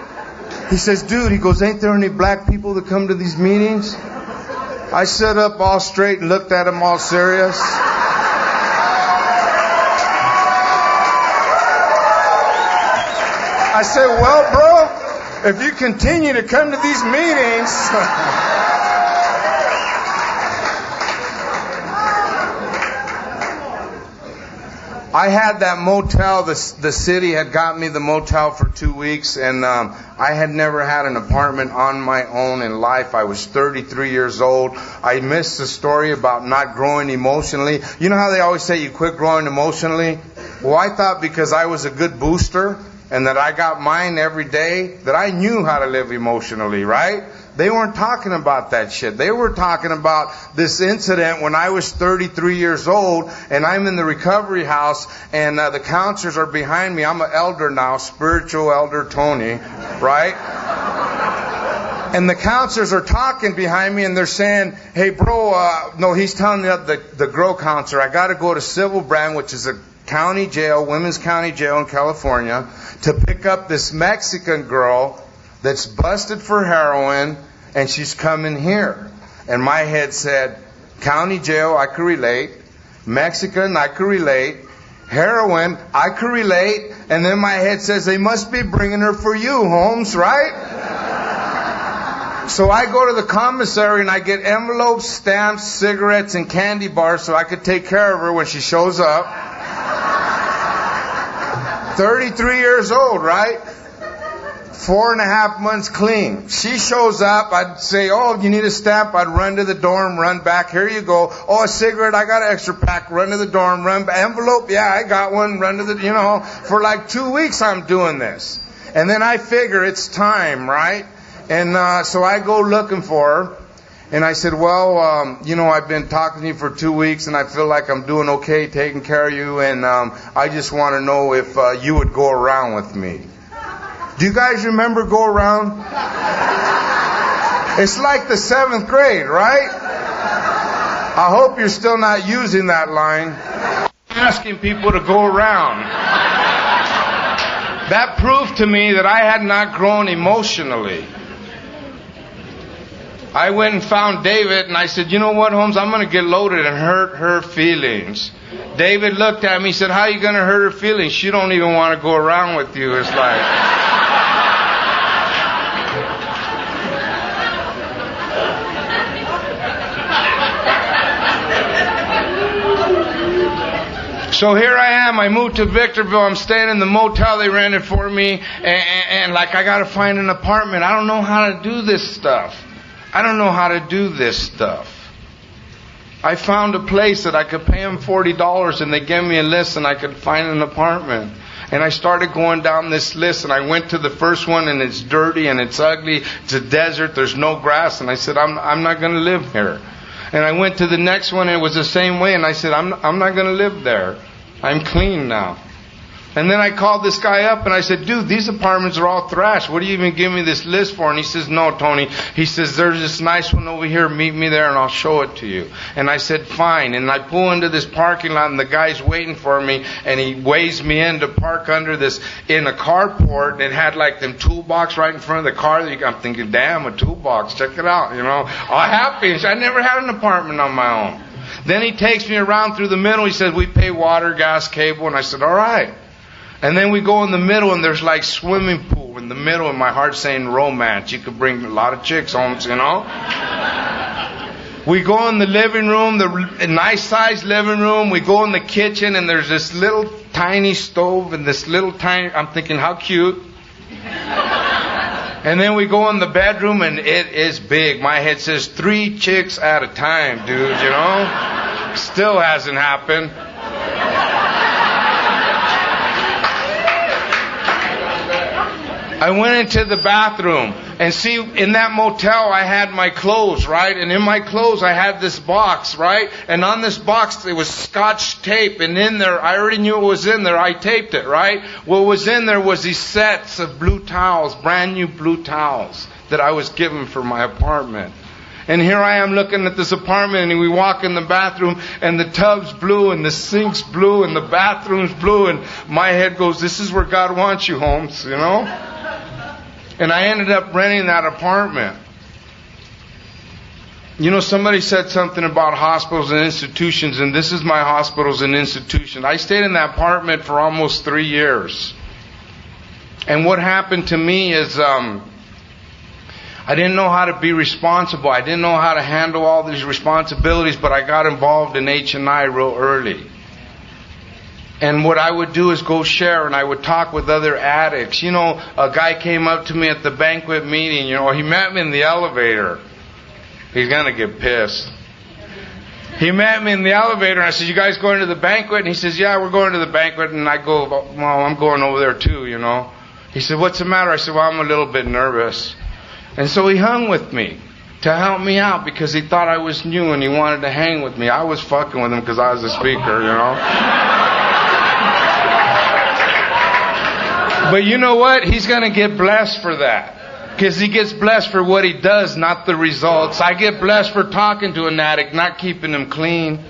Speaker 2: He says, dude, he goes, ain't there any black people that come to these meetings? I sat up all straight and looked at him all serious. I said, well, bro, if you continue to come to these meetings... I had that motel. The city had got me the motel for 2 weeks, and I had never had an apartment on my own in life. I was 33 years old. I missed the story about not growing emotionally. You know how they always say you quit growing emotionally? Well, I thought because I was a good booster and that I got mine every day, that I knew how to live emotionally, right? They weren't talking about that shit. They were talking about this incident when I was 33 years old and I'm in the recovery house and the counselors are behind me. I'm an elder now, spiritual elder Tony, right? And the counselors are talking behind me and they're saying, hey bro, no, he's telling the girl counselor, I got to go to Civil Brand, which is a county jail, women's county jail in California, to pick up this Mexican girl that's busted for heroin, and she's coming here. And my head said, county jail, I could relate. Mexican, I could relate. Heroin, I could relate. And then my head says, they must be bringing her for you, Holmes, right? So I go to the commissary and I get envelopes, stamps, cigarettes, and candy bars so I could take care of her when she shows up. 33 years old, right? 4.5 months clean. She shows up. I'd say, oh, you need a stamp? I'd run to the dorm, run back. Here you go. Oh, a cigarette? I got an extra pack. Run to the dorm, run back. Envelope? Yeah, I got one. Run to the, for like 2 weeks I'm doing this. And then I figure it's time, right? And so I go looking for her. And I said, well, I've been talking to you for 2 weeks, and I feel like I'm doing okay taking care of you, and I just want to know if you would go around with me. Do you guys remember go around? It's like the 7th grade, right? I hope you're still not using that line. Asking people to go around. That proved to me that I had not grown emotionally. I went and found David, and I said, you know what, Holmes, I'm going to get loaded and hurt her feelings. David looked at me, he said, how are you going to hurt her feelings? She don't even want to go around with you. It's like... So here I am, I moved to Victorville, I'm staying in the motel they rented for me, and like I gotta find an apartment. I don't know how to do this stuff. I found a place that I could pay them $40 and they gave me a list and I could find an apartment. And I started going down this list, and I went to the first one, and it's dirty and it's ugly, it's a desert, there's no grass, and I said, I'm not gonna live here. And I went to the next one, and it was the same way, and I said, I'm not going to live there. I'm clean now. And then I called this guy up, and I said, dude, these apartments are all thrashed. What do you even give me this list for? And he says, no, Tony. He says, there's this nice one over here. Meet me there, and I'll show it to you. And I said, fine. And I pull into this parking lot, and the guy's waiting for me, and he waves me in to park under this, in a carport, and it had like them toolbox right in front of the car. I'm thinking, damn, a toolbox. Check it out, all happy. I never had an apartment on my own. Then he takes me around through the middle. He says, we pay water, gas, cable. And I said, all right. And then we go in the middle, and there's like swimming pool in the middle, and my heart's saying romance. You could bring a lot of chicks home, We go in the living room, the nice sized living room. We go in the kitchen, and there's this little tiny stove and this little tiny, I'm thinking, how cute. And then we go in the bedroom, and it is big. My head says 3 chicks at a time, dude, Still hasn't happened. I went into the bathroom, and see, in that motel I had my clothes, right? And in my clothes I had this box, right? And on this box it was Scotch tape, and in there, I already knew it was in there, I taped it, right? What was in there was these sets of blue towels, brand new blue towels that I was given for my apartment. And here I am looking at this apartment, and we walk in the bathroom, and the tub's blue, and the sink's blue, and the bathroom's blue, and my head goes, this is where God wants you, Holmes, And I ended up renting that apartment. Somebody said something about hospitals and institutions, and this is my hospitals and institution. I stayed in that apartment for almost 3 years. And what happened to me is I didn't know how to be responsible. I didn't know how to handle all these responsibilities, but I got involved in H&I real early. And what I would do is go share, and I would talk with other addicts. A guy came up to me at the banquet meeting, he met me in the elevator. He's going to get pissed. He met me in the elevator, and I said, you guys going to the banquet? And he says, yeah, we're going to the banquet. And I go, well, I'm going over there too, He said, what's the matter? I said, well, I'm a little bit nervous. And so he hung with me to help me out because he thought I was new and he wanted to hang with me. I was fucking with him because I was a speaker, But you know what? He's going to get blessed for that. Because he gets blessed for what he does, not the results. I get blessed for talking to an addict, not keeping him clean.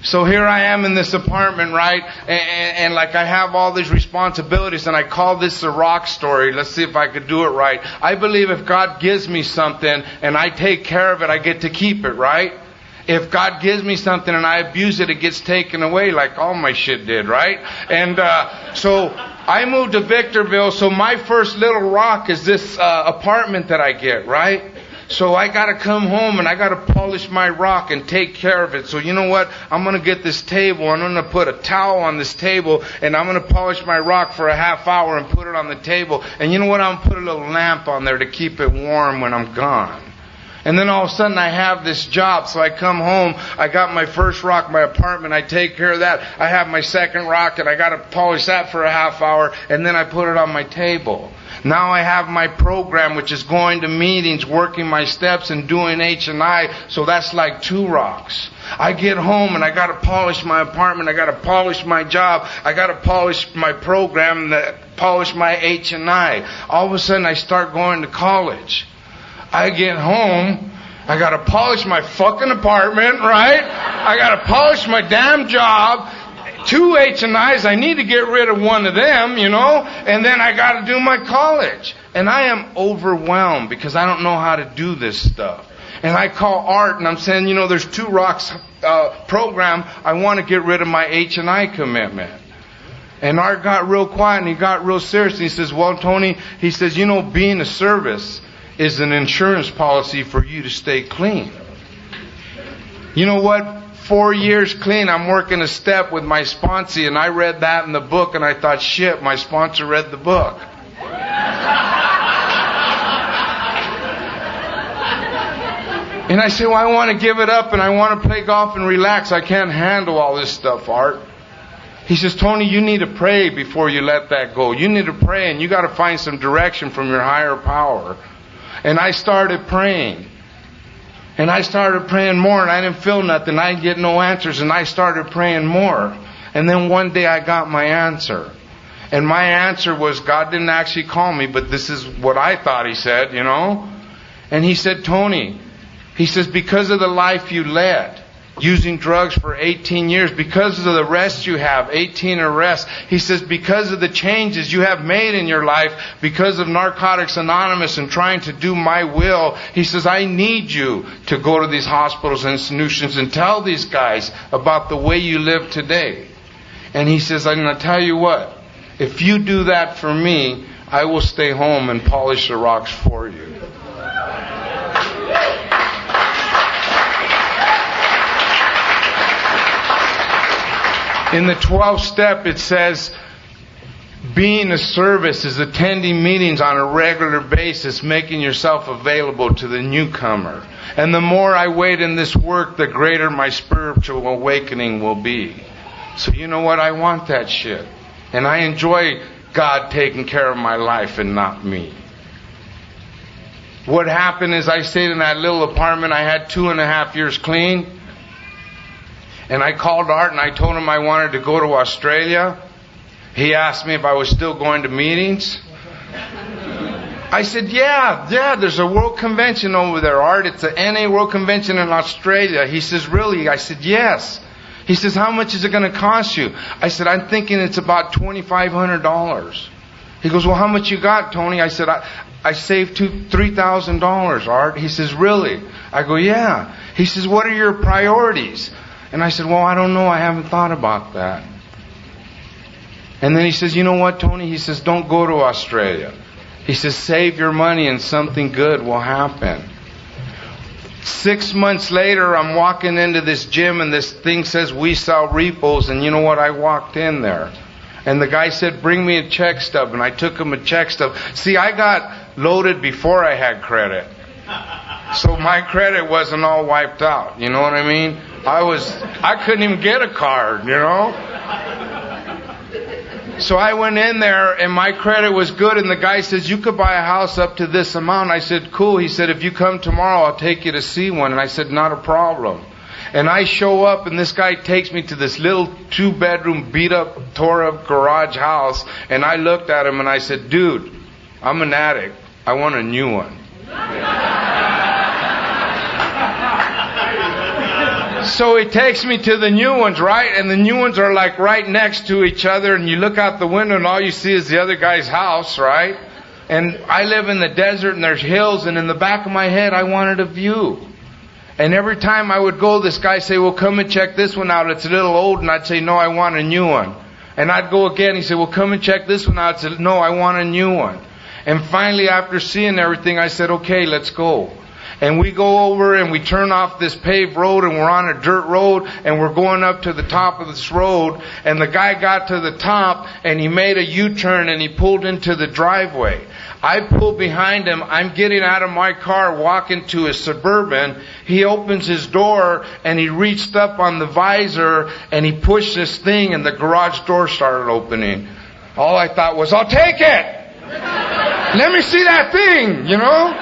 Speaker 2: So here I am in this apartment, right? And like I have all these responsibilities, and I call this a rock story. Let's see if I could do it right. I believe if God gives me something and I take care of it, I get to keep it, right? If God gives me something and I abuse it, it gets taken away like all my shit did, right? And so I moved to Victorville, so my first little rock is this apartment that I get, right? So I got to come home and I got to polish my rock and take care of it. So you know what? I'm going to get this table. I'm going to put a towel on this table and I'm going to polish my rock for a half hour and put it on the table. And you know what? I'm going to put a little lamp on there to keep it warm when I'm gone. And then all of a sudden I have this job. So I come home, I got my first rock, my apartment, I take care of that. I have my second rock and I got to polish that for a half hour, and then I put it on my table. Now I have my program, which is going to meetings, working my steps, and doing H&I, so that's like 2 rocks. I get home and I got to polish my apartment, I got to polish my job, I got to polish my program, polish my H&I. All of a sudden I start going to college. I get home, I got to polish my fucking apartment, right? I got to polish my damn job. 2 H&Is, I need to get rid of one of them, and then I got to do my college. And I am overwhelmed because I don't know how to do this stuff. And I call Art and I'm saying, there's 2 rocks program. I want to get rid of my H&I commitment. And Art got real quiet and he got real serious. And he says, well, Tony, he says, being a service is an insurance policy for you to stay clean. You know what? 4 years clean, I'm working a step with my sponsee, and I read that in the book, and I thought, shit, my sponsor read the book. And I said, well, I want to give it up, and I want to play golf and relax. I can't handle all this stuff, Art. He says, Tony, you need to pray before you let that go. You need to pray, and you got to find some direction from your higher power. And I started praying. And I started praying more, and I didn't feel nothing. I didn't get no answers, and I started praying more. And then one day I got my answer. And my answer was, God didn't actually call me, but this is what I thought he said, And he said, Tony, he says, because of the life you led, using drugs for 18 years, because of the arrests you have, 18 arrests, he says, because of the changes you have made in your life, because of Narcotics Anonymous and trying to do my will, he says, I need you to go to these hospitals and institutions and tell these guys about the way you live today. And he says, I'm going to tell you what, if you do that for me, I will stay home and polish the rocks for you. In the 12th step, it says, being a service is attending meetings on a regular basis, making yourself available to the newcomer. And the more I wait in this work, the greater my spiritual awakening will be. So you know what? I want that shit. And I enjoy God taking care of my life and not me. What happened is I stayed in that little apartment. I had 2.5 years clean. And I called Art and I told him I wanted to go to Australia. He asked me if I was still going to meetings. I said, yeah, there's a world convention over there, Art. It's the NA World Convention in Australia. He says, really? I said, yes. He says, how much is it going to cost you? I said, I'm thinking it's about $2,500. He goes, well, how much you got, Tony? I said, I saved $3,000, Art. He says, really? I go, yeah. He says, what are your priorities? And I said, well, I don't know. I haven't thought about that. And then he says, you know what, Tony? He says, don't go to Australia. He says, save your money and something good will happen. 6 months later, I'm walking into this gym and this thing says, we sell repos. And you know what? I walked in there. And the guy said, bring me a check stub. And I took him a check stub. See, I got loaded before I had credit. So my credit wasn't all wiped out. You know what I mean? I couldn't even get a card, So I went in there and my credit was good, and the guy says, you could buy a house up to this amount. I said, cool. He said, if you come tomorrow, I'll take you to see one. And I said, not a problem. And I show up and this guy takes me to this little 2-bedroom beat up, tore up garage house. And I looked at him and I said, dude, I'm an addict. I want a new one. So he takes me to the new ones, right? And the new ones are like right next to each other, and you look out the window and all you see is the other guy's house, right? And I live in the desert and there's hills, and in the back of my head I wanted a view. And every time I would go, this guy say, well, come and check this one out. It's a little old. And I'd say, no, I want a new one. And I'd go again. He'd say, well, come and check this one out. I said, no, I want a new one. And finally, after seeing everything, I said, okay, let's go. And we go over and we turn off this paved road and we're on a dirt road and we're going up to the top of this road, and the guy got to the top and he made a U-turn and he pulled into the driveway. I pull behind him. I'm getting out of my car, walking to his Suburban. He opens his door and he reached up on the visor and he pushed this thing and the garage door started opening. All I thought was, I'll take it! Let me see that thing, you know?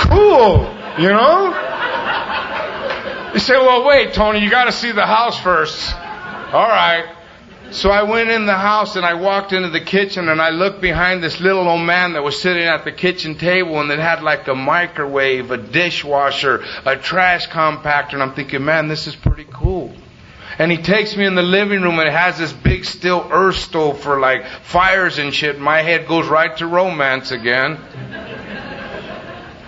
Speaker 2: Cool, you know? You say, well, wait, Tony, you got to see the house first. All right. So I went in the house and I walked into the kitchen and I looked behind this little old man that was sitting at the kitchen table, and it had like a microwave, a dishwasher, a trash compactor, and I'm thinking, man, this is pretty cool. And he takes me in the living room and it has this big steel earth stove for like fires and shit. My head goes right to romance again.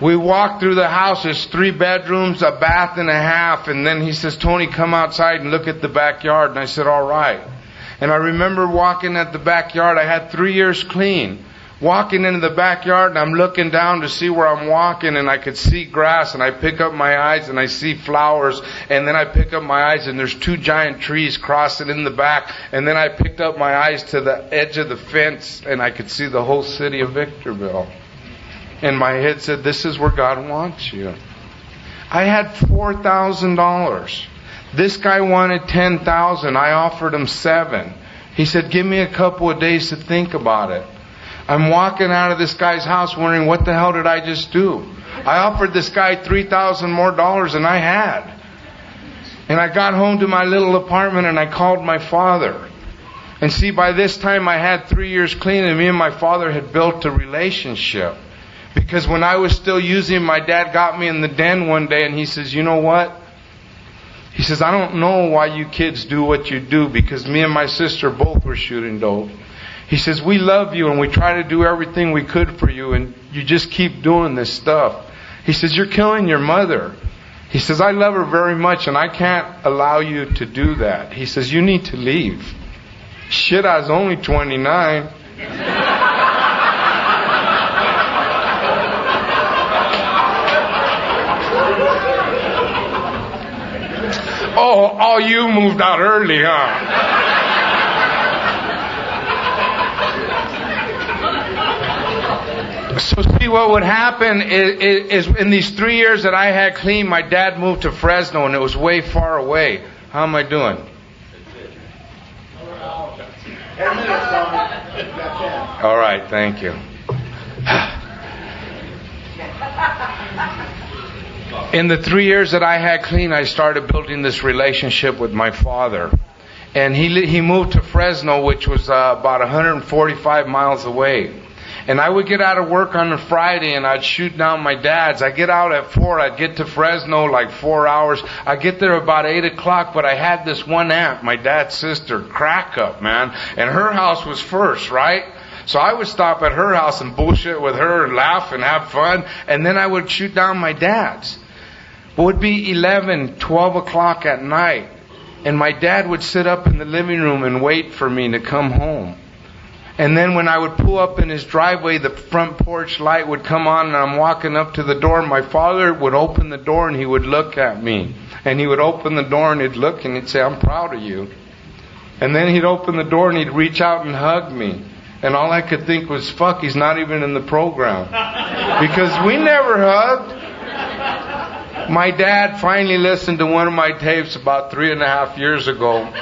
Speaker 2: We walk through the house. There's 3 bedrooms, a bath and a half. And then he says, Tony, come outside and look at the backyard. And I said, all right. And I remember walking at the backyard. I had 3 years clean. Walking into the backyard, and I'm looking down to see where I'm walking, and I could see grass, and I pick up my eyes and I see flowers, and then I pick up my eyes and there's 2 giant trees crossing in the back, and then I picked up my eyes to the edge of the fence and I could see the whole city of Victorville. And my head said, this is where God wants you. I had $4,000. This guy wanted $10,000. I offered him $7,000. He said, give me a couple of days to think about it. I'm walking out of this guy's house wondering, what the hell did I just do? I offered this guy $3,000 more than I had. And I got home to my little apartment and I called my father. And see, by this time I had 3 years clean, and me and my father had built a relationship. Because when I was still using, my dad got me in the den one day and he says, you know what? He says, I don't know why you kids do what you do, because me and my sister both were shooting dope. He says, we love you and we try to do everything we could for you, and you just keep doing this stuff. He says, you're killing your mother. He says, I love her very much and I can't allow you to do that. He says, you need to leave. Shit, I was only 29. Oh, you moved out early, huh? So see, what would happen is in these 3 years that I had clean, my dad moved to Fresno, and it was way far away. How am I doing?
Speaker 1: 10 minutes, Tony.
Speaker 2: All right, thank you. In the 3 years that I had clean, I started building this relationship with my father. And he moved to Fresno, which was about 145 miles away. And I would get out of work on a Friday and I'd shoot down my dad's. I'd get out at 4. I'd get to Fresno like 4 hours. I'd get there about 8 o'clock, but I had this one aunt, my dad's sister, crack up, man. And her house was first, right? So I would stop at her house and bullshit with her and laugh and have fun. And then I would shoot down my dad's. It would be 11, 12 o'clock at night. And my dad would sit up in the living room and wait for me to come home. And then when I would pull up in his driveway, the front porch light would come on and I'm walking up to the door. My father would open the door and he would look at me. And he would open the door and he'd look and he'd say, I'm proud of you. And then he'd open the door and he'd reach out and hug me. And all I could think was, fuck, he's not even in the program. Because we never hugged. My dad finally listened to one of my tapes about 3.5 years ago.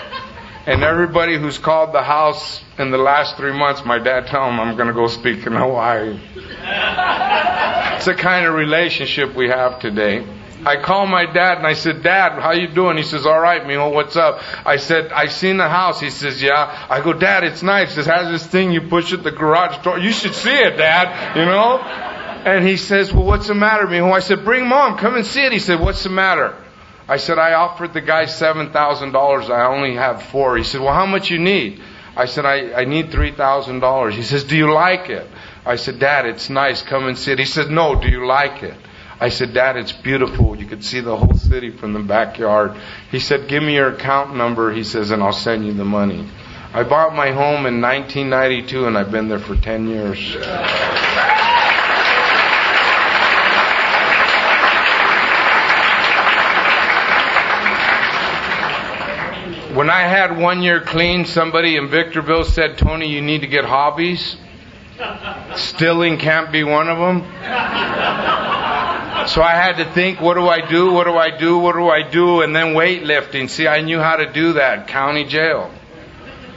Speaker 2: And everybody who's called the house in the last 3 months, my dad tell them I'm going to go speak in Hawaii. It's the kind of relationship we have today. I called my dad and I said, Dad, how you doing? He says, all right, mijo, what's up? I said, I seen the house. He says, yeah. I go, Dad, it's nice. It has this thing you push at the garage door. You should see it, Dad, you know? And he says, well, what's the matter, mijo? I said, bring Mom, come and see it. He said, what's the matter? I said, I offered the guy $7,000. I only have $4,000. He said, well, how much you need? I said, I need $3,000. He says, do you like it? I said, Dad, it's nice. Come and see it. He said, no, do you like it? I said, Dad, it's beautiful. You could see the whole city from the backyard. He said, give me your account number. He says, and I'll send you the money. I bought my home in 1992, and I've been there for 10 years. When I had 1 year clean, somebody in Victorville said, Tony, you need to get hobbies. Stealing can't be one of them. So I had to think, what do I do? What do I do? What do I do? And then weightlifting. See, I knew how to do that. County jail.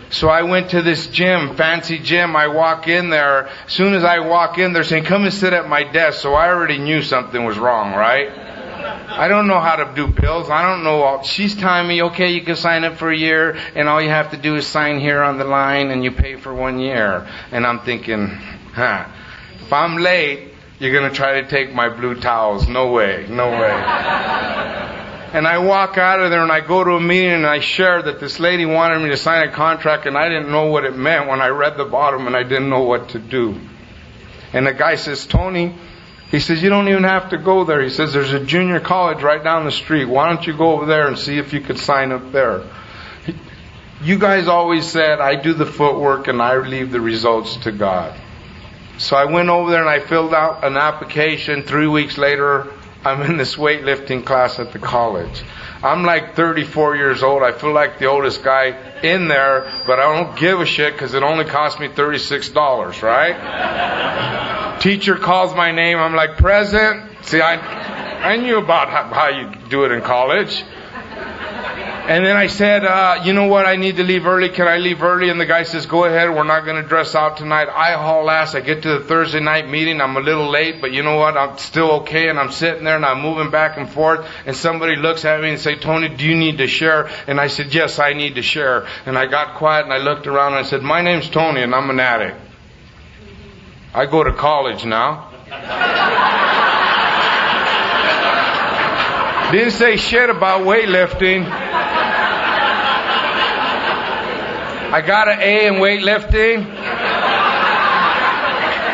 Speaker 2: So I went to this gym, fancy gym. I walk in there. As soon as I walk in, they're saying, come and sit at my desk. So I already knew something was wrong, right? I don't know how to do pills. I don't know. She's telling me, okay, you can sign up for a year, and all you have to do is sign here on the line, and you pay for 1 year. And I'm thinking, if I'm late, you're going to try to take my blue towels. No way, no way. And I walk out of there, and I go to a meeting, and I share that this lady wanted me to sign a contract, and I didn't know what it meant when I read the bottom, and I didn't know what to do. And the guy says, Tony, he says, you don't even have to go there. He says, there's a junior college right down the street. Why don't you go over there and see if you could sign up there? You guys always said, I do the footwork and I leave the results to God. So I went over there and I filled out an application. 3 weeks later, I'm in this weightlifting class at the college. I'm like 34 years old. I feel like the oldest guy in there, but I don't give a shit because it only cost me $36, right? Teacher calls my name. I'm like, present. See, I knew about how you do it in college. And then I said, you know what, I need to leave early. Can I leave early? And the guy says, go ahead. We're not going to dress out tonight. I haul ass. I get to the Thursday night meeting. I'm a little late, but you know what? I'm still okay. And I'm sitting there and I'm moving back and forth. And somebody looks at me and say, Tony, do you need to share? And I said, yes, I need to share. And I got quiet and I looked around and I said, my name's Tony and I'm an addict. I go to college now. Didn't say shit about weightlifting. I got an A in weightlifting.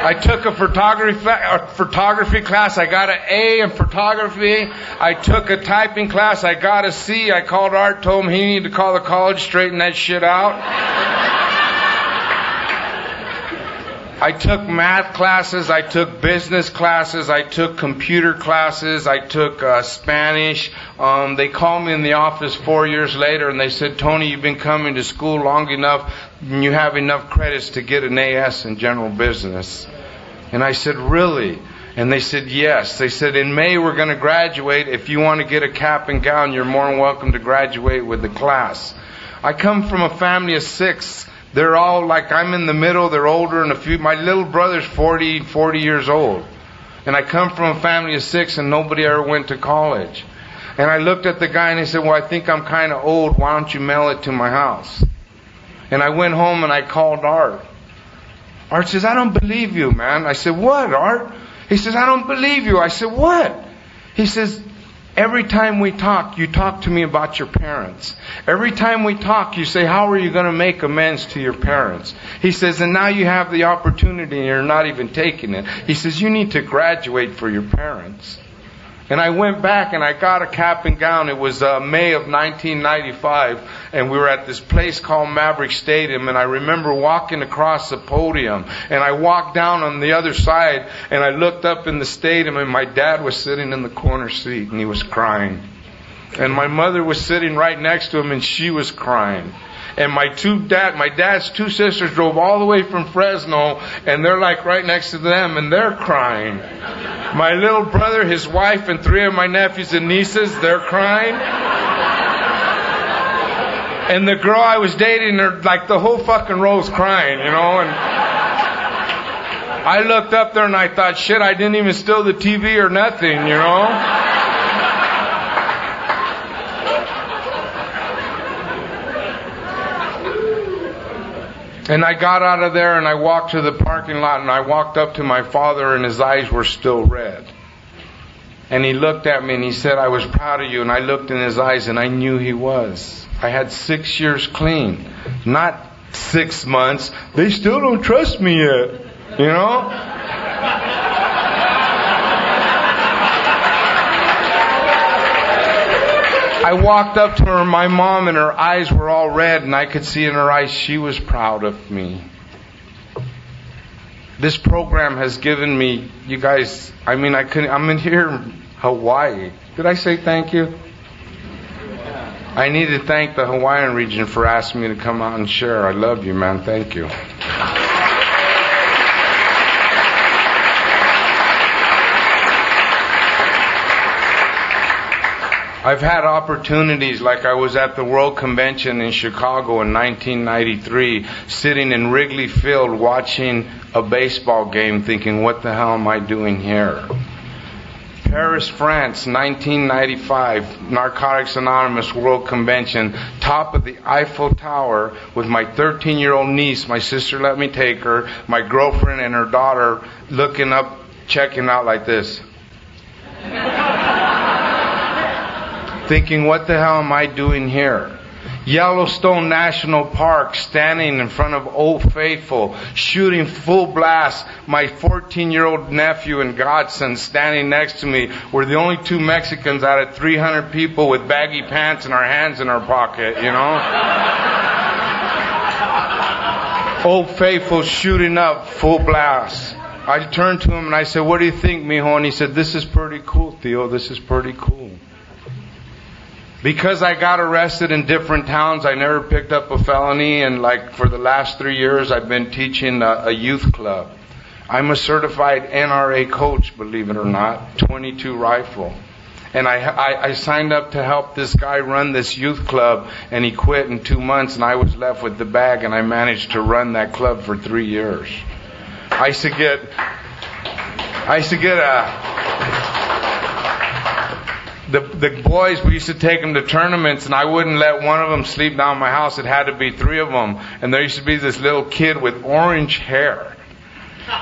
Speaker 2: I took a photography class. I got an A in photography. I took a typing class. I got a C. I called Art, told him he needed to call the college, straighten that shit out. I took math classes, I took business classes, I took computer classes, I took Spanish. They called me in the office 4 years later and they said, Tony, you've been coming to school long enough and you have enough credits to get an AS in general business. And I said, really? And they said, yes. They said, in May we're going to graduate. If you want to get a cap and gown, you're more than welcome to graduate with the class. I come from a family of 6. They're all like, I'm in the middle, they're older, and my little brother's 40 years old. And I come from a family of 6 and nobody ever went to college. And I looked at the guy and he said, well, I think I'm kind of old, why don't you mail it to my house? And I went home and I called Art. Art says, I don't believe you, man. I said, what, Art? He says, I don't believe you. I said, what? He says, every time we talk, you talk to me about your parents. Every time we talk, you say, how are you going to make amends to your parents? He says, and now you have the opportunity and you're not even taking it. He says, you need to graduate for your parents. And I went back and I got a cap and gown. It was May of 1995. And we were at this place called Maverick Stadium. And I remember walking across the podium. And I walked down on the other side. And I looked up in the stadium. And my dad was sitting in the corner seat. And he was crying. And my mother was sitting right next to him. And she was crying. And my dad's 2 sisters drove all the way from Fresno, and they're like right next to them, and they're crying. My little brother, his wife, and 3 of my nephews and nieces, they're crying. And the girl I was dating, they're like the whole fucking row's crying, you know. And I looked up there and I thought, shit, I didn't even steal the TV or nothing, you know. And I got out of there and I walked to the parking lot and I walked up to my father and his eyes were still red. And he looked at me and he said, I was proud of you. And I looked in his eyes and I knew he was. I had 6 years clean. Not 6 months. They still don't trust me yet. You know? I walked up to her, my mom, and her eyes were all red, and I could see in her eyes she was proud of me. This program has given me, you guys, I'm in here in Hawaii. Did I say thank you? I need to thank the Hawaiian region for asking me to come out and share. I love you, man. Thank you. I've had opportunities, like I was at the World Convention in Chicago in 1993, sitting in Wrigley Field watching a baseball game thinking, what the hell am I doing here? Paris, France, 1995, Narcotics Anonymous World Convention, top of the Eiffel Tower with my 13-year-old niece. My sister let me take her, my girlfriend and her daughter looking up, checking out like this. Thinking, what the hell am I doing here? Yellowstone National Park, standing in front of Old Faithful, shooting full blast. My 14-year-old nephew and godson standing next to me. We're the only two Mexicans out of 300 people with baggy pants and our hands in our pocket, you know? Old Faithful shooting up full blast. I turned to him and I said, what do you think, mijo? And he said, this is pretty cool, Theo. This is pretty cool. Because I got arrested in different towns, I never picked up a felony, and like for the last 3 years I've been teaching a youth club. I'm a certified NRA coach, believe it or not, 22 rifle. And I signed up to help this guy run this youth club, and he quit in 2 months, and I was left with the bag, and I managed to run that club for 3 years. I used to get the boys, we used to take them to tournaments, and I wouldn't let one of them sleep down my house. It had to be 3 of them. And there used to be this little kid with orange hair.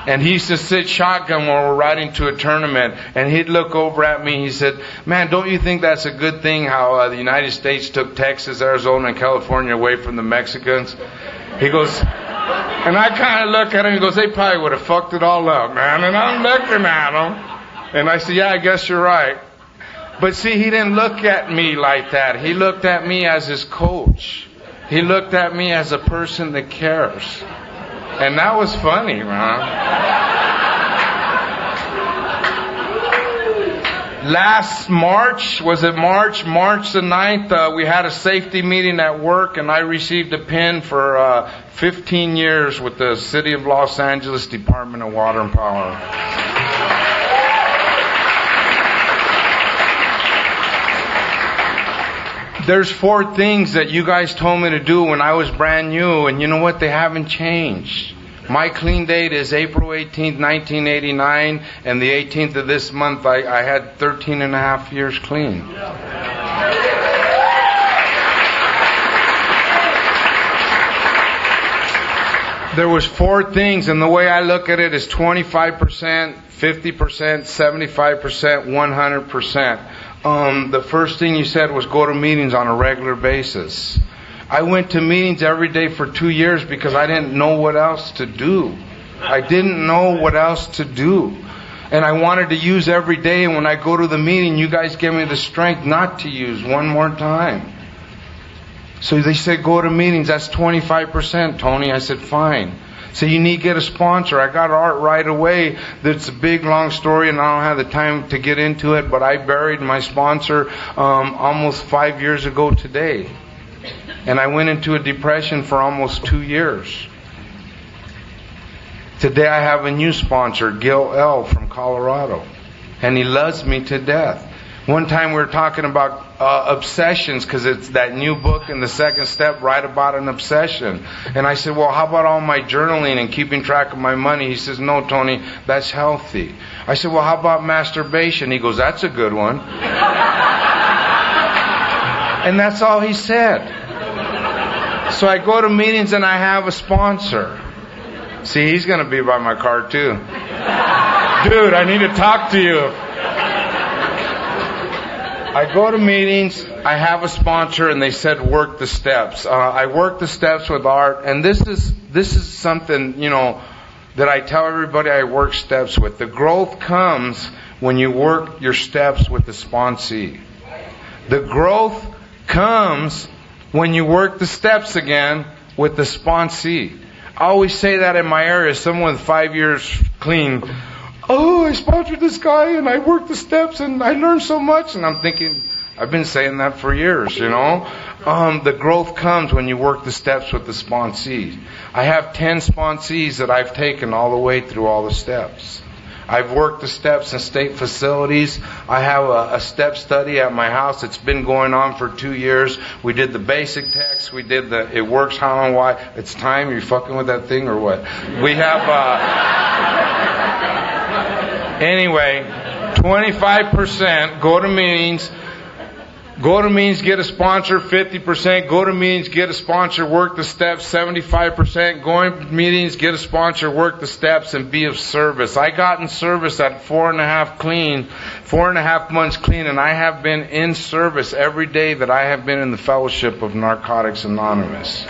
Speaker 2: And he used to sit shotgun when we're riding to a tournament, and he'd look over at me. He said, man, don't you think that's a good thing how the United States took Texas, Arizona, and California away from the Mexicans? He goes, and I kind of look at him, he goes, they probably would have fucked it all up, man. And I'm looking at him, and I said, yeah, I guess you're right. But see, he didn't look at me like that. He looked at me as his coach. He looked at me as a person that cares. And that was funny, man. Last March, was it March? March the 9th, we had a safety meeting at work, and I received a pin for 15 years with the City of Los Angeles Department of Water and Power. There's 4 things that you guys told me to do when I was brand new, and you know what? They haven't changed. My clean date is April 18th, 1989, and the 18th of this month I had 13 and a half years clean. There was 4 things, and the way I look at it is 25%, 50%, 75%, 100%. The first thing you said was go to meetings on a regular basis. I went to meetings every day for 2 years because I didn't know what else to do. I didn't know what else to do. And I wanted to use every day, and when I go to the meeting, you guys give me the strength not to use one more time. So they said go to meetings, that's 25%, Tony. I said fine. So you need to get a sponsor. I got Art right away. That's a big, long story, and I don't have the time to get into it, but I buried my sponsor almost 5 years ago today. And I went into a depression for almost 2 years. Today I have a new sponsor, Gil L. from Colorado. And he loves me to death. One time we were talking about obsessions, because it's that new book in the second step, Write About an Obsession. And I said, well, how about all my journaling and keeping track of my money? He says, no, Tony, that's healthy. I said, well, how about masturbation? He goes, that's a good one. And that's all he said. So I go to meetings and I have a sponsor. See, he's going to be by my car too. Dude, I need to talk to you. I go to meetings, I have a sponsor, and they said work the steps. I work the steps with Art, and this is something, that I tell everybody I work steps with. The growth comes when you work your steps with the sponsee. The growth comes when you work the steps again with the sponsee. I always say that in my area. Someone with 5 years clean, oh, I sponsored this guy and I worked the steps and I learned so much. And I'm thinking, I've been saying that for years, you know. The growth comes when you work the steps with the sponsee. I have 10 sponsees that I've taken all the way through all the steps. I've worked the steps in state facilities. I have a step study at my house. It's been going on for 2 years. We did the basic text. We did the it works, how and why. It's time. You're fucking with that thing or what? We have, anyway, 25% go to meetings. Go to meetings, get a sponsor, 50%. Go to meetings, get a sponsor, work the steps, 75%. Going to meetings, get a sponsor, work the steps, and be of service. I got in service at 4.5 months clean, and I have been in service every day that I have been in the fellowship of Narcotics Anonymous.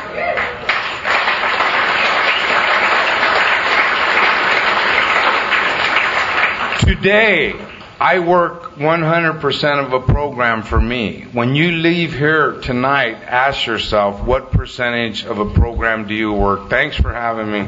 Speaker 2: Today, I work 100% of a program for me. When you leave here tonight, ask yourself, what percentage of a program do you work? Thanks for having me.